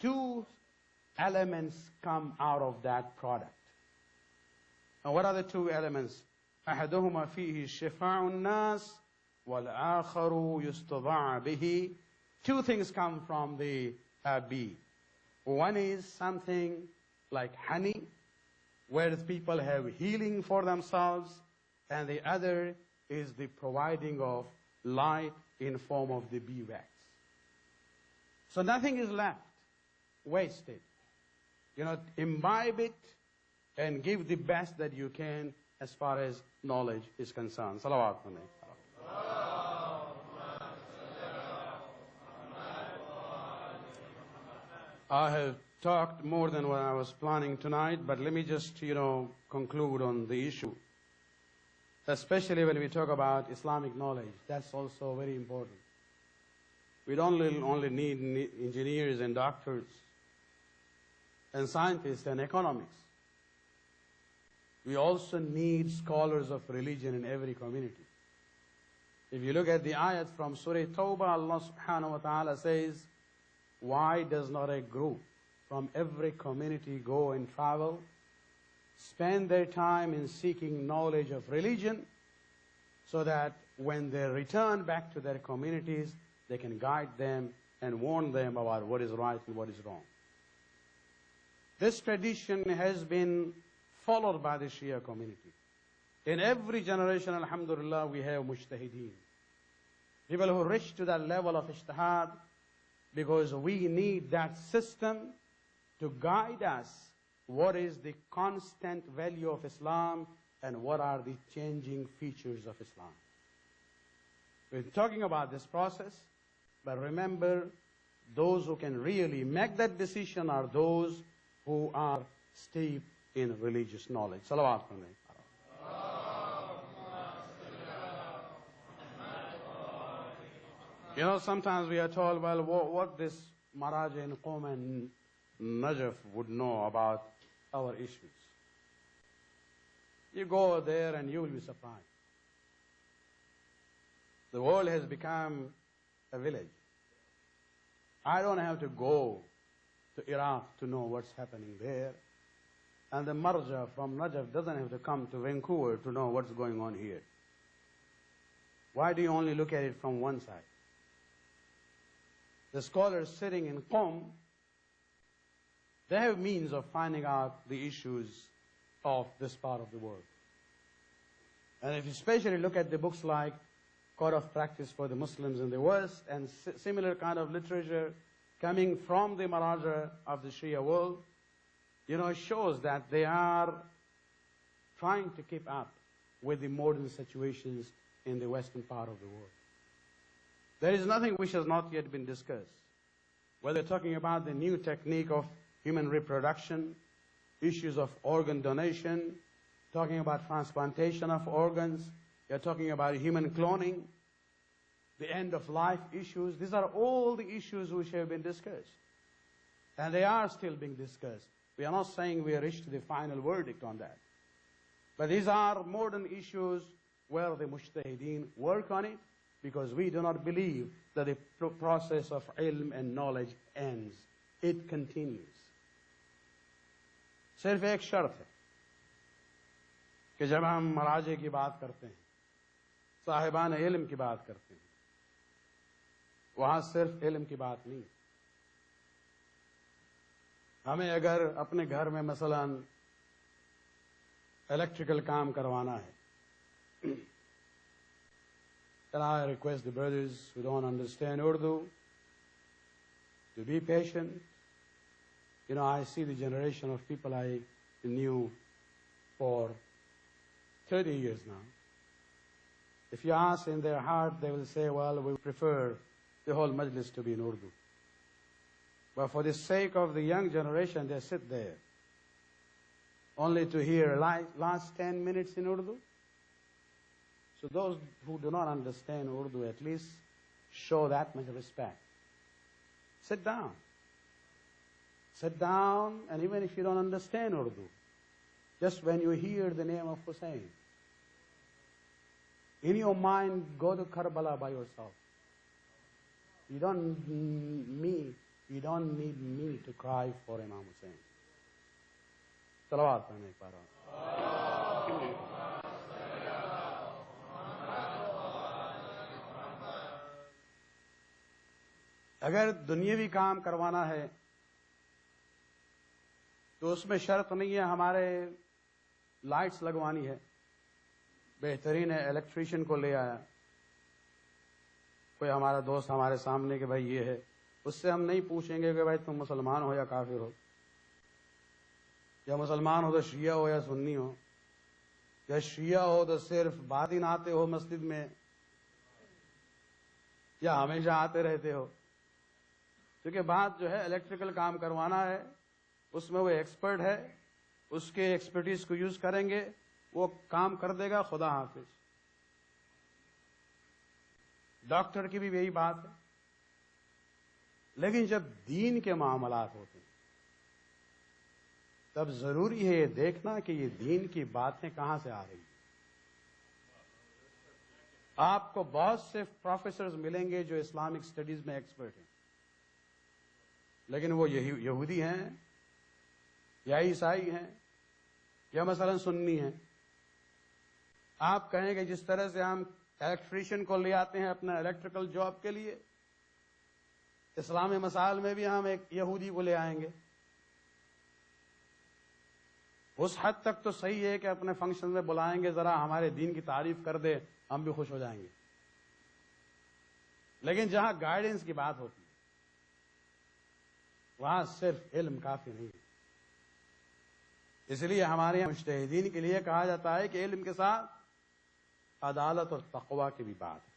Two elements come out of that product. And what are the two elements? أَحَدُهُمَا فِيهِ شِفَاعُ النَّاسِ وَالْآخَرُ يُسْتَضَعَ بِهِ. Two things come from the bee. One is something like honey, where the people have healing for themselves, and the other is the providing of light in form of the bee wax. So nothing is left wasted. You know, imbibe it and give the best that you can as far as knowledge is concerned. Salawat alayhi. I have talked more than what I was planning tonight, but let me just, conclude on the issue. Especially when we talk about Islamic knowledge, that's also very important. We don't only need engineers and doctors and scientists and economists. We also need scholars of religion in every community. If you look at the ayat from Surah Tawbah, Allah subhanahu wa ta'ala says, why does not a group from every community go and travel, spend their time in seeking knowledge of religion, so that when they return back to their communities, they can guide them and warn them about what is right and what is wrong. This tradition has been followed by the Shia community. In every generation, alhamdulillah, we have mujtahideen. People who reach to that level of ijtihad, because we need that system to guide us what is the constant value of Islam and what are the changing features of Islam. We're talking about this process, but remember, those who can really make that decision are those who are steeped in religious knowledge. Salawat alayhi. You know, sometimes we are told, well, what this Maharaja in Qom and Najaf would know about our issues. You go there and you will be surprised. The world has become a village. I don't have to go to Iraq to know what's happening there. And the Marja from Najaf doesn't have to come to Vancouver to know what's going on here. Why do you only look at it from one side? The scholars sitting in Qom, they have means of finding out the issues of this part of the world. And if you especially look at the books like Code of Practice for the Muslims in the West and similar kind of literature coming from the Maharaja of the Shia world, it shows that they are trying to keep up with the modern situations in the western part of the world. There is nothing which has not yet been discussed. Whether talking about the new technique of human reproduction, issues of organ donation, talking about transplantation of organs, you're talking about human cloning, the end of life issues. These are all the issues which have been discussed. And they are still being discussed. We are not saying we have reached the final verdict on that. But these are modern issues where the mujtahideen work on it, because we do not believe that the process of ilm and knowledge ends. It continues. सिर्फ एक शर्त है कि जब हम मराजे की बात करते हैं, साहिबान इल्म की बात करते हैं, वहां सिर्फ इल्म की बात नहीं। हमें अगर अपने घर में मसलन इलेक्ट्रिकल काम करवाना है, Can I request the brothers who don't understand Urdu to be patient? You know, I see the generation of people I knew for 30 years now. If you ask in their heart, they will say, well, we prefer the whole Majalis to be in Urdu. But for the sake of the young generation, they sit there only to hear last 10 minutes in Urdu. So those who do not understand Urdu, at least show that much respect. Sit down. Sit down, and even if you don't understand Urdu, just when you hear the name of Hussein, in your mind, go to Karbala by yourself. You don't need me to cry for Imam Hussein. Salawat pढ़ने पर अगर दुनियावी काम करवाना है तो उसमें शर्त नहीं है हमारे लाइट्स लगवानी है, बेहतरीन है इलेक्ट्रीशियन को ले आया कोई हमारा दोस्त हमारे सामने कि भाई ये है, उससे हम नहीं पूछेंगे कि भाई तुम मुसलमान हो या काफिर हो, या मुसलमान हो तो शिया हो या सुन्नी हो, या शिया हो तो सिर्फ बाद दिन आते हो मस्जिद में या हमेशा आते रहते हो। क्योंकि बात जो है इलेक्ट्रिकल काम करवाना है, उसमें वो एक्सपर्ट है, उसके एक्सपर्टीज को यूज करेंगे, वो काम कर देगा, खुदा हाफिज। डॉक्टर की भी यही बात है। लेकिन जब दीन के मामलात होते हैं तब जरूरी है ये देखना कि ये दीन की बातें कहां से आ रही हैं। आपको बहुत से प्रोफेसर्स मिलेंगे जो इस्लामिक स्टडीज में एक्सपर्ट हैं, लेकिन वो यहूदी हैं या ईसाई हैं या मसलन सुन्नी हैं। आप कहेंगे जिस तरह से हम इलेक्ट्रीशियन को ले आते हैं अपना इलेक्ट्रिकल जॉब के लिए, इस्लामी मसाइल में भी हम एक यहूदी को ले आएंगे। उस हद तक तो सही है कि अपने फंक्शन में बुलाएंगे, जरा हमारे दीन की तारीफ कर दे, हम भी खुश हो जाएंगे। लेकिन जहां गाइडेंस की बात होती है वहां सिर्फ इल्म काफी नहीं है। इसलिए हमारे यहाँ मुज्तहिदीन के लिए कहा जाता है कि इल्म के साथ अदालत और तक़वा की भी बात है।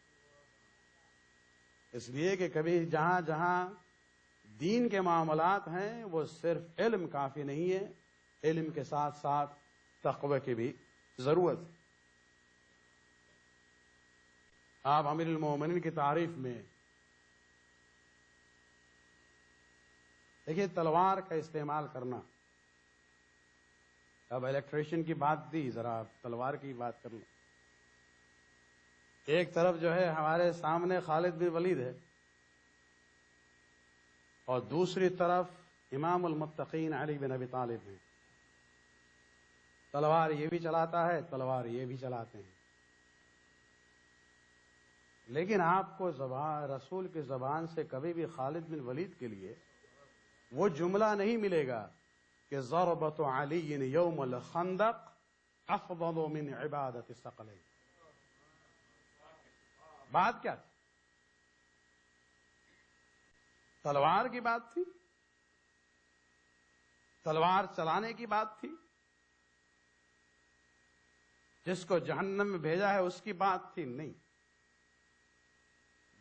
इसलिए कि कभी जहां जहां दीन के मामलात हैं वो सिर्फ इल्म काफी नहीं है, इल्म के साथ साथ तक़वा की भी जरूरत है। आप अमीरुल मोमिनीन की तारीफ में देखिए तलवार का इस्तेमाल करना। अब इलेक्ट्रिशियन की बात दी, जरा आप तलवार की बात कर लो। एक तरफ जो है हमारे सामने खालिद बिन वलीद है और दूसरी तरफ इमामुल मुत्तकीन अली बिन अबी तालिब है। तलवार ये भी चलाता है, तलवार ये भी चलाते हैं। लेकिन आपको रसूल की जबान से कभी भी खालिद बिन वलीद के लिए वो जुमला नहीं मिलेगा कि ज़रबतु अलीय्यिन यौमल खंदक अफ़ज़लु मिन इबादति सकलैन। बात क्या थी? तलवार की बात थी, तलवार चलाने की बात थी, जिसको जहन्नम में भेजा है उसकी बात थी? नहीं,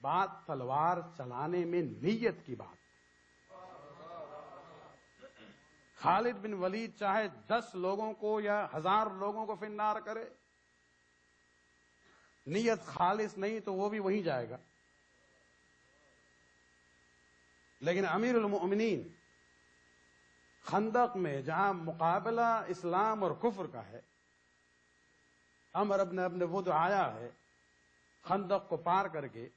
बात तलवार चलाने में नीयत की बात। खालिद बिन वलीद चाहे 10 लोगों को या 1000 लोगों को फिन्नार करे, नीयत खालिस नहीं तो वो भी वहीं जाएगा। लेकिन अमीरुल मोमिनीन खंदक में जहां मुकाबला इस्लाम और कुफ्र का है, अमर इब्न वुद आया है खंदक को पार करके,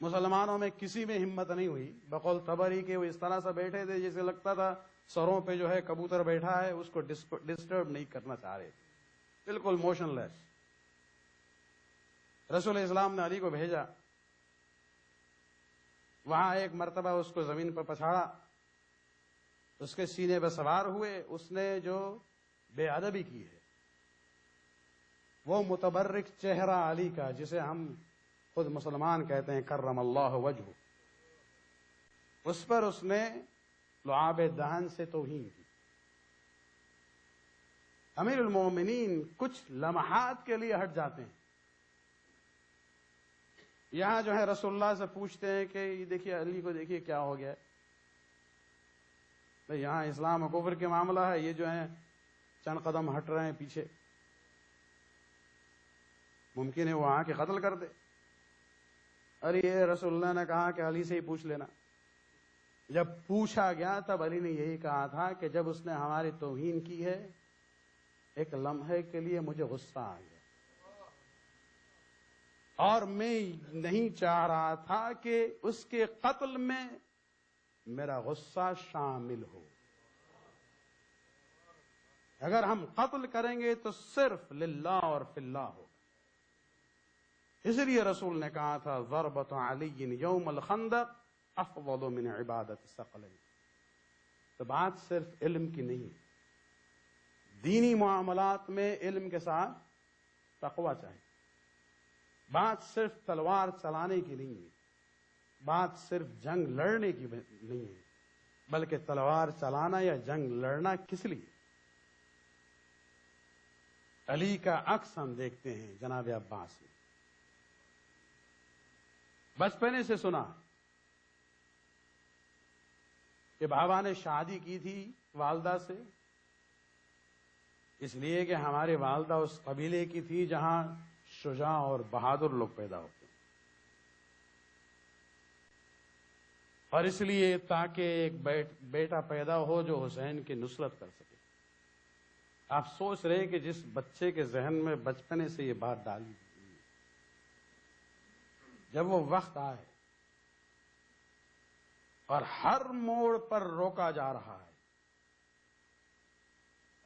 मुसलमानों में किसी में हिम्मत नहीं हुई। बकौल तबरी के वो इस तरह से बैठे थे जैसे लगता था सरों पे जो है कबूतर बैठा है, उसको डिस्टर्ब नहीं करना चाह रहे थे, बिल्कुल मोशनलेस। रसूल इस्लाम ने अली को भेजा, वहां एक मर्तबा उसको जमीन पर पछाड़ा, उसके सीने पर सवार हुए। उसने जो बेअदबी की है, وہ متبرک چہرہ علی کا جسے ہم خود مسلمان کہتے ہیں کرم اللہ وجہ، اس پر اس نے لعاب دہن سے توہین کی۔ امیر المومنین کچھ لمحات کے لیے ہٹ جاتے ہیں، یہاں جو ہے رسول اللہ سے پوچھتے ہیں کہ یہ دیکھیے علی کو دیکھیے کیا ہو گیا ہے، بھئی یہاں اسلام و کفر کے معاملہ ہے، یہ جو ہیں چند قدم ہٹ رہے ہیں پیچھے، ممکن ہے وہ آ کے قتل کر دے۔ ارے یہ رسول اللہ نے کہا کہ علی سے ہی پوچھ لینا۔ جب پوچھا گیا تب علی نے یہی کہا تھا کہ جب اس نے ہماری توہین کی ہے ایک لمحے کے لیے مجھے غصہ آ گیا، اور میں نہیں چاہ رہا تھا کہ اس کے قتل میں میرا غصہ شامل ہو۔ اگر ہم قتل کریں گے تو صرف للہ اور فی اللہ ہوگا۔ اس لیے رسول نے کہا تھا ضربۃ علی یوم الخندق افضل من عبادت الثقلین۔ تو بات صرف علم کی نہیں ہے، دینی معاملات میں علم کے ساتھ تقوی چاہیے۔ بات صرف تلوار چلانے کی نہیں ہے، بات صرف جنگ لڑنے کی نہیں ہے، بلکہ تلوار چلانا یا جنگ لڑنا کس لیے؟ علی کا عکس ہم دیکھتے ہیں جناب عباس میں، بچپنے سے سنا کہ بابا نے شادی کی تھی والدہ سے، اس لیے کہ ہماری والدہ اس قبیلے کی تھی جہاں شجاع اور بہادر لوگ پیدا ہوتے ہیں، اور اس لیے تاکہ ایک بیٹا پیدا ہو جو حسین کی نصرت کر سکے۔ آپ سوچ رہے کہ جس بچے کے ذہن میں بچپنے سے یہ بات ڈالی گئی، جب وہ وقت آئے اور ہر موڑ پر روکا جا رہا ہے،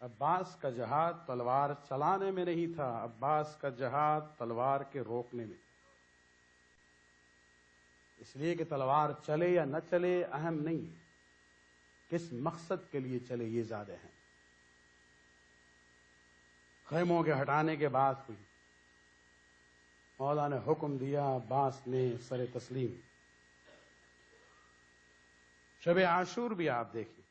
عباس کا جہاد تلوار چلانے میں نہیں تھا، عباس کا جہاد تلوار کے روکنے میں تھا۔ اس لیے کہ تلوار چلے یا نہ چلے اہم نہیں ہے، کس مقصد کے لیے چلے یہ زیادہ ہے۔ خیموں کے ہٹانے کے بعد ہوئی، مولا نے حکم دیا، عباس نے سر تسلیم۔ شب عاشور بھی آپ دیکھیں،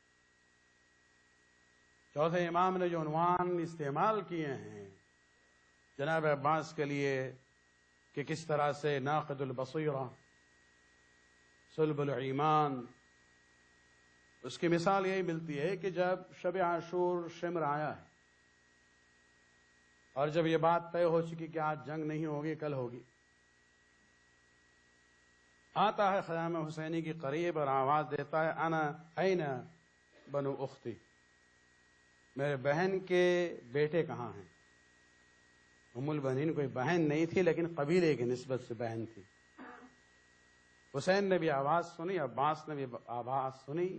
چوتھے امام نے جو عنوان استعمال کیے ہیں جناب عباس کے لیے کہ کس طرح سے ناقد البصیرہ، صلب الایمان، اس کی مثال یہی ملتی ہے کہ جب شب عاشور شمر آیا ہے اور جب یہ بات طے ہو چکی کہ آج جنگ نہیں ہوگی کل ہوگی، آتا ہے خیام حسینی کے قریب اور آواز دیتا ہے انا این بنو اختی، میرے بہن کے بیٹے کہاں ہیں؟ ام البنین کوئی بہن نہیں تھی لیکن قبیلے کی نسبت سے بہن تھی۔ حسین نے بھی آواز سنی، عباس نے بھی آواز سنی،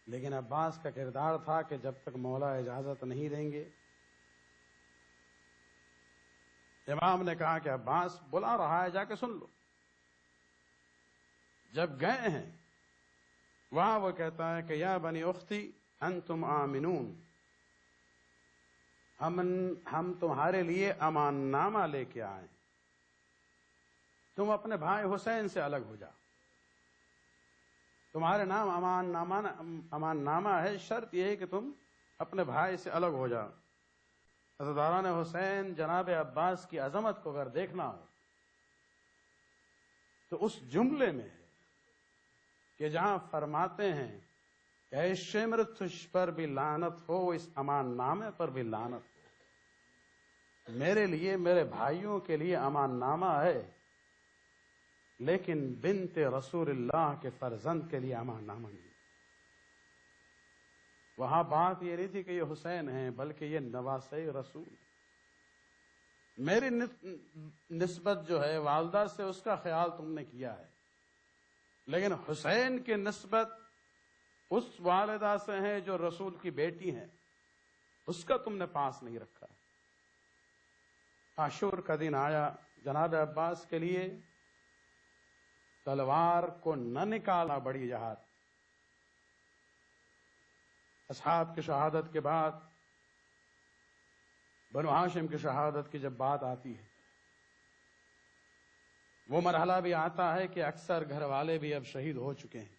لیکن عباس کا کردار تھا کہ جب تک مولا اجازت نہیں دیں گے۔ امام نے کہا کہ عباس بلا رہا ہے، جا کے سن لو۔ جب گئے ہیں وہاں وہ کہتا ہے کہ یا بنی اختی انتم آمنون، ہم تمہارے لیے امان نامہ لے کے آئے، تم اپنے بھائی حسین سے الگ ہو جاؤ، تمہارے نام امان نامہ ہے، شرط یہ ہے کہ تم اپنے بھائی سے الگ ہو جاؤ۔ عزاداران حسین جناب عباس کی عظمت کو اگر دیکھنا ہو تو اس جملے میں ہے کہ جہاں فرماتے ہیں کہ اے شمر تجھ پر بھی لعنت ہو، اس امان نامے پر بھی لعنت ہو۔ میرے لیے، میرے بھائیوں کے لیے امان نامہ ہے، لیکن بنت رسول اللہ کے فرزند کے لیے امان نامہ نہیں۔ وہاں بات یہ نہیں تھی کہ یہ حسین ہیں، بلکہ یہ نواسے رسول ہیں۔ میری نسبت جو ہے والدہ سے، اس کا خیال تم نے کیا ہے، لیکن حسین کی نسبت اس والدہ سے ہے جو رسول کی بیٹی ہیں، اس کا تم نے پاس نہیں رکھا۔ عاشور کا دن آیا، جناب عباس کے لیے تلوار کو نہ نکالا بڑی جہاد۔ اصحاب کی شہادت کے بعد بنو ہاشم کی شہادت کی جب بات آتی ہے، وہ مرحلہ بھی آتا ہے کہ اکثر گھر والے بھی اب شہید ہو چکے ہیں۔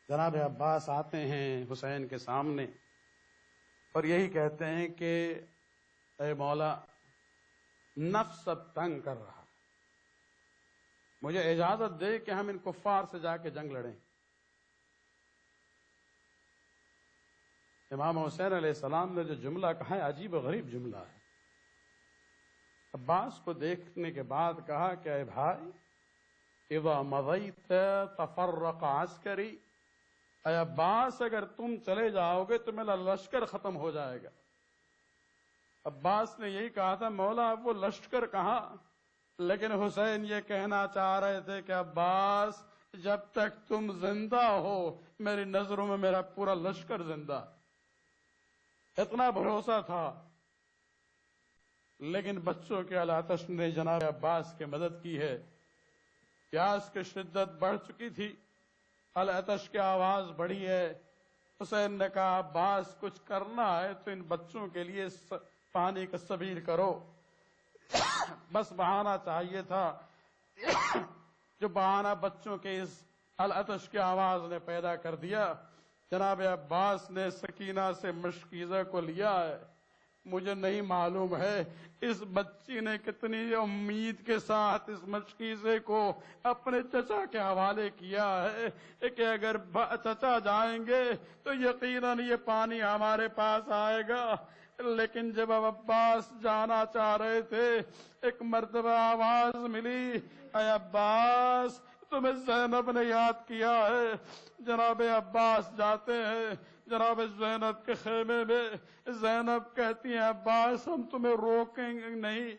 جناب عباس آتے ہیں حسین کے سامنے اور یہی کہتے ہیں کہ اے مولا، نفس اب تنگ کر رہا، مجھے اجازت دے کہ ہم ان کفار سے جا کے جنگ لڑیں۔ امام حسین علیہ السلام نے جو جملہ کہا ہے عجیب و غریب جملہ ہے۔ عباس کو دیکھنے کے بعد کہا کہ اے بھائی، اذا مضیت تفرق عسکری، اے عباس اگر تم چلے جاؤ گے تو میرا لشکر ختم ہو جائے گا۔ عباس نے یہی کہا تھا مولا اب وہ لشکر کہاں، لیکن حسین یہ کہنا چاہ رہے تھے کہ عباس جب تک تم زندہ ہو میری نظروں میں میرا پورا لشکر زندہ، اتنا بھروسہ تھا۔ لیکن بچوں کے الاتش نے جناب عباس کی مدد کی ہے۔ پیاس کی شدت بڑھ چکی تھی، الاتش کی آواز بڑھی ہے۔ حسین نے کہا عباس کچھ کرنا ہے تو ان بچوں کے لیے پانی کا سبیل کرو۔ بس بہانہ چاہیے تھا، جو بہانہ بچوں کے اس الاتش کی آواز نے پیدا کر دیا۔ جناب عباس نے سکینہ سے مشکیزہ کو لیا ہے۔ مجھے نہیں معلوم ہے اس بچی نے کتنی امید کے ساتھ اس مشکیزے کو اپنے چچا کے حوالے کیا ہے کہ اگر چچا جائیں گے تو یقیناً یہ پانی ہمارے پاس آئے گا۔ لیکن جب عباس جانا چاہ رہے تھے، ایک مرتبہ آواز ملی، اے عباس تمہیں زینب نے یاد کیا ہے۔ جناب عباس جاتے ہیں جناب زینب کے خیمے میں۔ زینب کہتی ہیں عباس ہم تمہیں روکیں گے نہیں،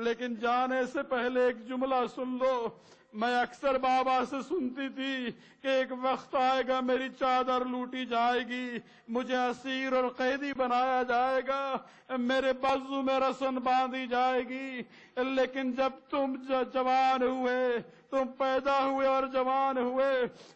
لیکن جانے سے پہلے ایک جملہ سن لو۔ میں اکثر بابا سے سنتی تھی کہ ایک وقت آئے گا میری چادر لوٹی جائے گی، مجھے اسیر اور قیدی بنایا جائے گا، میرے بازو میں رسن باندھی جائے گی۔ لیکن جب تم جوان ہوئے، تم پیدا ہوئے اور جوان ہوئے،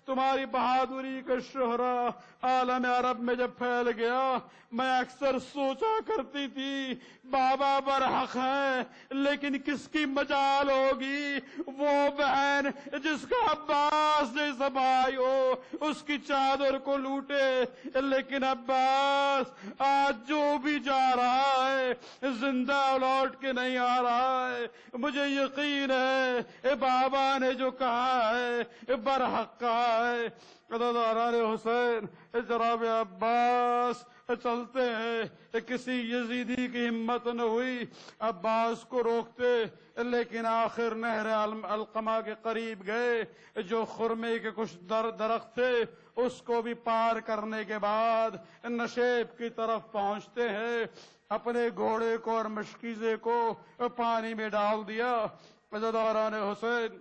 تمہاری بہادری کا شہرا عالم عرب میں جب پھیل گیا، میں اکثر سوچا کرتی تھی بابا برحق ہے، لیکن کس کی مجال ہوگی؟ وہ بہن جس کا عباس جیسا بھائی ہو اس کی چادر کو لوٹے۔ لیکن عباس آج جو بھی جا رہا ہے زندہ لوٹ کے نہیں آ رہا ہے۔ مجھے یقین ہے بابا نے جو کہا ہے برحق کہا ہے۔ عزیزان حسین، جناب عباس چلتے ہیں، کسی یزیدی کی ہمت نہ ہوئی عباس کو روکتے، لیکن آخر نہر القمہ کے قریب گئے۔ جو خرمے کے کچھ درخت تھے اس کو بھی پار کرنے کے بعد نشیب کی طرف پہنچتے ہیں۔ اپنے گھوڑے کو اور مشکیزے کو پانی میں ڈال دیا۔ عزیزان حسین،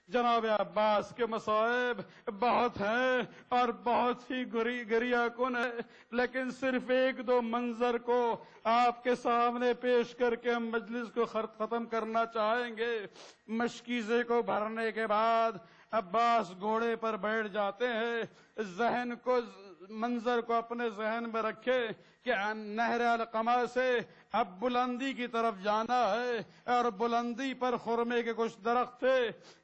جناب عباس کے مصائب بہت ہیں اور بہت ہی گریہ کن ہے، لیکن صرف ایک دو منظر کو آپ کے سامنے پیش کر کے ہم مجلس کو ختم کرنا چاہیں گے۔ مشکیزے کو بھرنے کے بعد عباس گھوڑے پر بیٹھ جاتے ہیں۔ منظر کو اپنے ذہن میں رکھے کہ نہر القمہ سے اب بلندی کی طرف جانا ہے، اور بلندی پر خرمے کے کچھ درخت تھے۔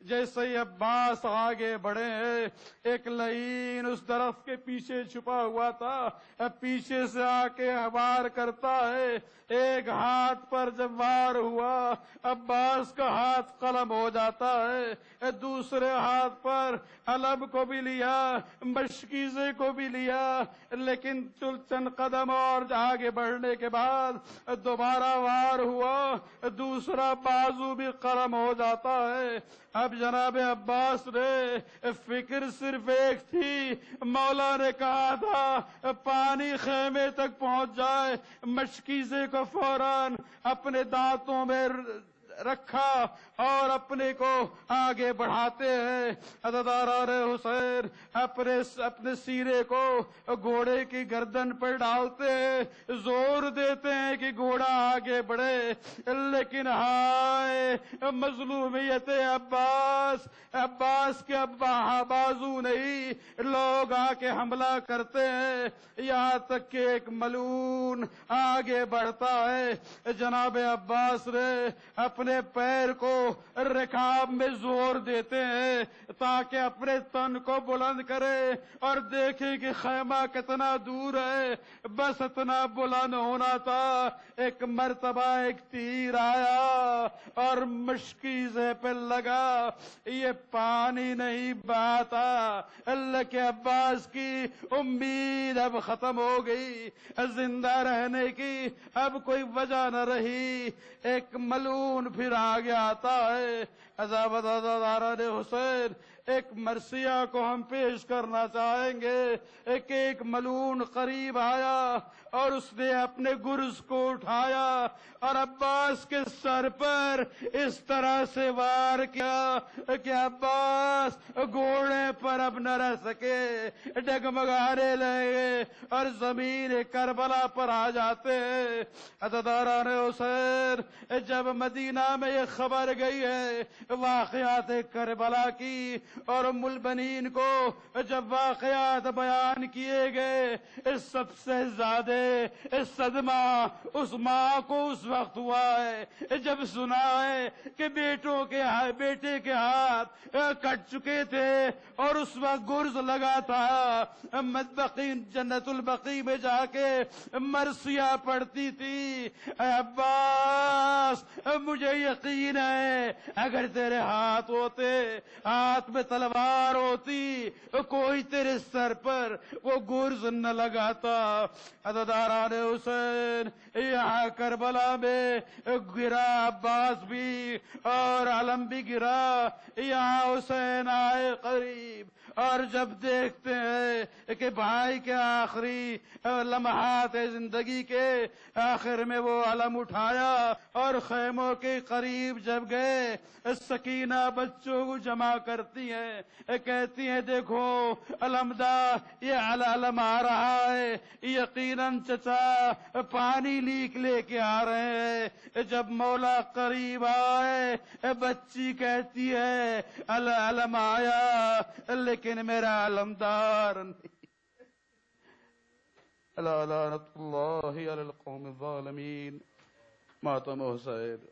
جیسے ہی عباس آگے بڑھے ہیں، ایک لعین اس درخت کے پیچھے چھپا ہوا تھا، پیچھے سے آ کے وار کرتا ہے۔ ایک ہاتھ پر جب وار ہوا، عباس کا ہاتھ قلم ہو جاتا ہے۔ دوسرے ہاتھ پر علم کو بھی لیا، مشکیزے کو بھی لیا، لیکن چند قدم اور آگے بڑھنے کے بعد دوبارہ وار ہوا، دوسرا بازو بھی قلم ہو جاتا ہے۔ اب جناب عباس نے فکر صرف ایک تھی، مولا نے کہا تھا پانی خیمے تک پہنچ جائے، مشکیزے کو فوراً اپنے دانتوں میں رکھا اور اپنے کو آگے بڑھاتے ہیں. عزاداران حسین اپنے سینے کو گھوڑے کی گردن پر ڈالتے ہیں, زور دیتے ہیں کہ گھوڑا آگے بڑھے, لیکن ہائے مظلومیت عباس کے ابا بازو نہیں, لوگ آ کے حملہ کرتے ہیں, یہاں تک کہ ایک ملعون آگے بڑھتا ہے. جناب عباس نے اپنے پیر کو رکاب میں زور دیتے ہیں تاکہ اپنے تن کو بلند کرے اور دیکھے کہ خیمہ کتنا دور ہے. بس اتنا بلند ہونا تھا. ایک مرتبہ ایک تیر آیا اور مشکیزے پہ لگا. یہ پانی نہیں بہاتا, اللہ کے عباس کی امید اب ختم ہو گئی, زندہ رہنے کی اب کوئی وجہ نہ رہی. ایک ملعون پھر آگے آتا ہے. عزاداران حسین, ایک مرثیہ کو ہم پیش کرنا چاہیں گے. ایک ملعون قریب آیا اور اس نے اپنے گرز کو اٹھایا اور عباس کے سر پر اس طرح سے وار کیا کہ عباس گھوڑے پر اب نہ رہ سکے, ڈگمگانے لگے اور زمین کربلا پر آ جاتے ہیں. عزاداران حسین, جب مدینہ میں یہ خبر گئی ہے واقعات کربلا کی اور ام البنین کو جب واقعات بیان کیے گئے, سب سے زیادہ صدمہ اس ماں کو اس وقت ہوا ہے جب سنا ہے کہ بیٹے کے ہاتھ کٹ چکے تھے اور اس وقت گرز لگا تھا. جنت البقیع میں جا کے مرثیہ پڑھتی تھی, اے عباس مجھے یقین ہے اگر تیرے ہاتھ ہوتے, ہاتھ میں تلوار ہوتی, کوئی تیرے سر پر وہ گرز نہ لگاتا. عزاداران حسین, یہاں کربلا میں گرا عباس بھی اور علم بھی گرا. یہاں حسین آئے قریب اور جب دیکھتے ہیں کہ بھائی کے آخری لمحات زندگی کے آخر میں وہ علم اٹھایا اور خیموں کے قریب جب گئے, سکینہ بچوں کو جمع کرتی ہیں, کہتی ہیں دیکھو علمدار یہ علم آ رہا ہے, یقیناً چچا پانی لے کے آ رہے ہیں. جب مولا قریب آئے بچی کہتی ہے علم آیا لیکن میرا علمدار نہیں. لعنت اللہ علی القوم الظالمین. ماتم حسین.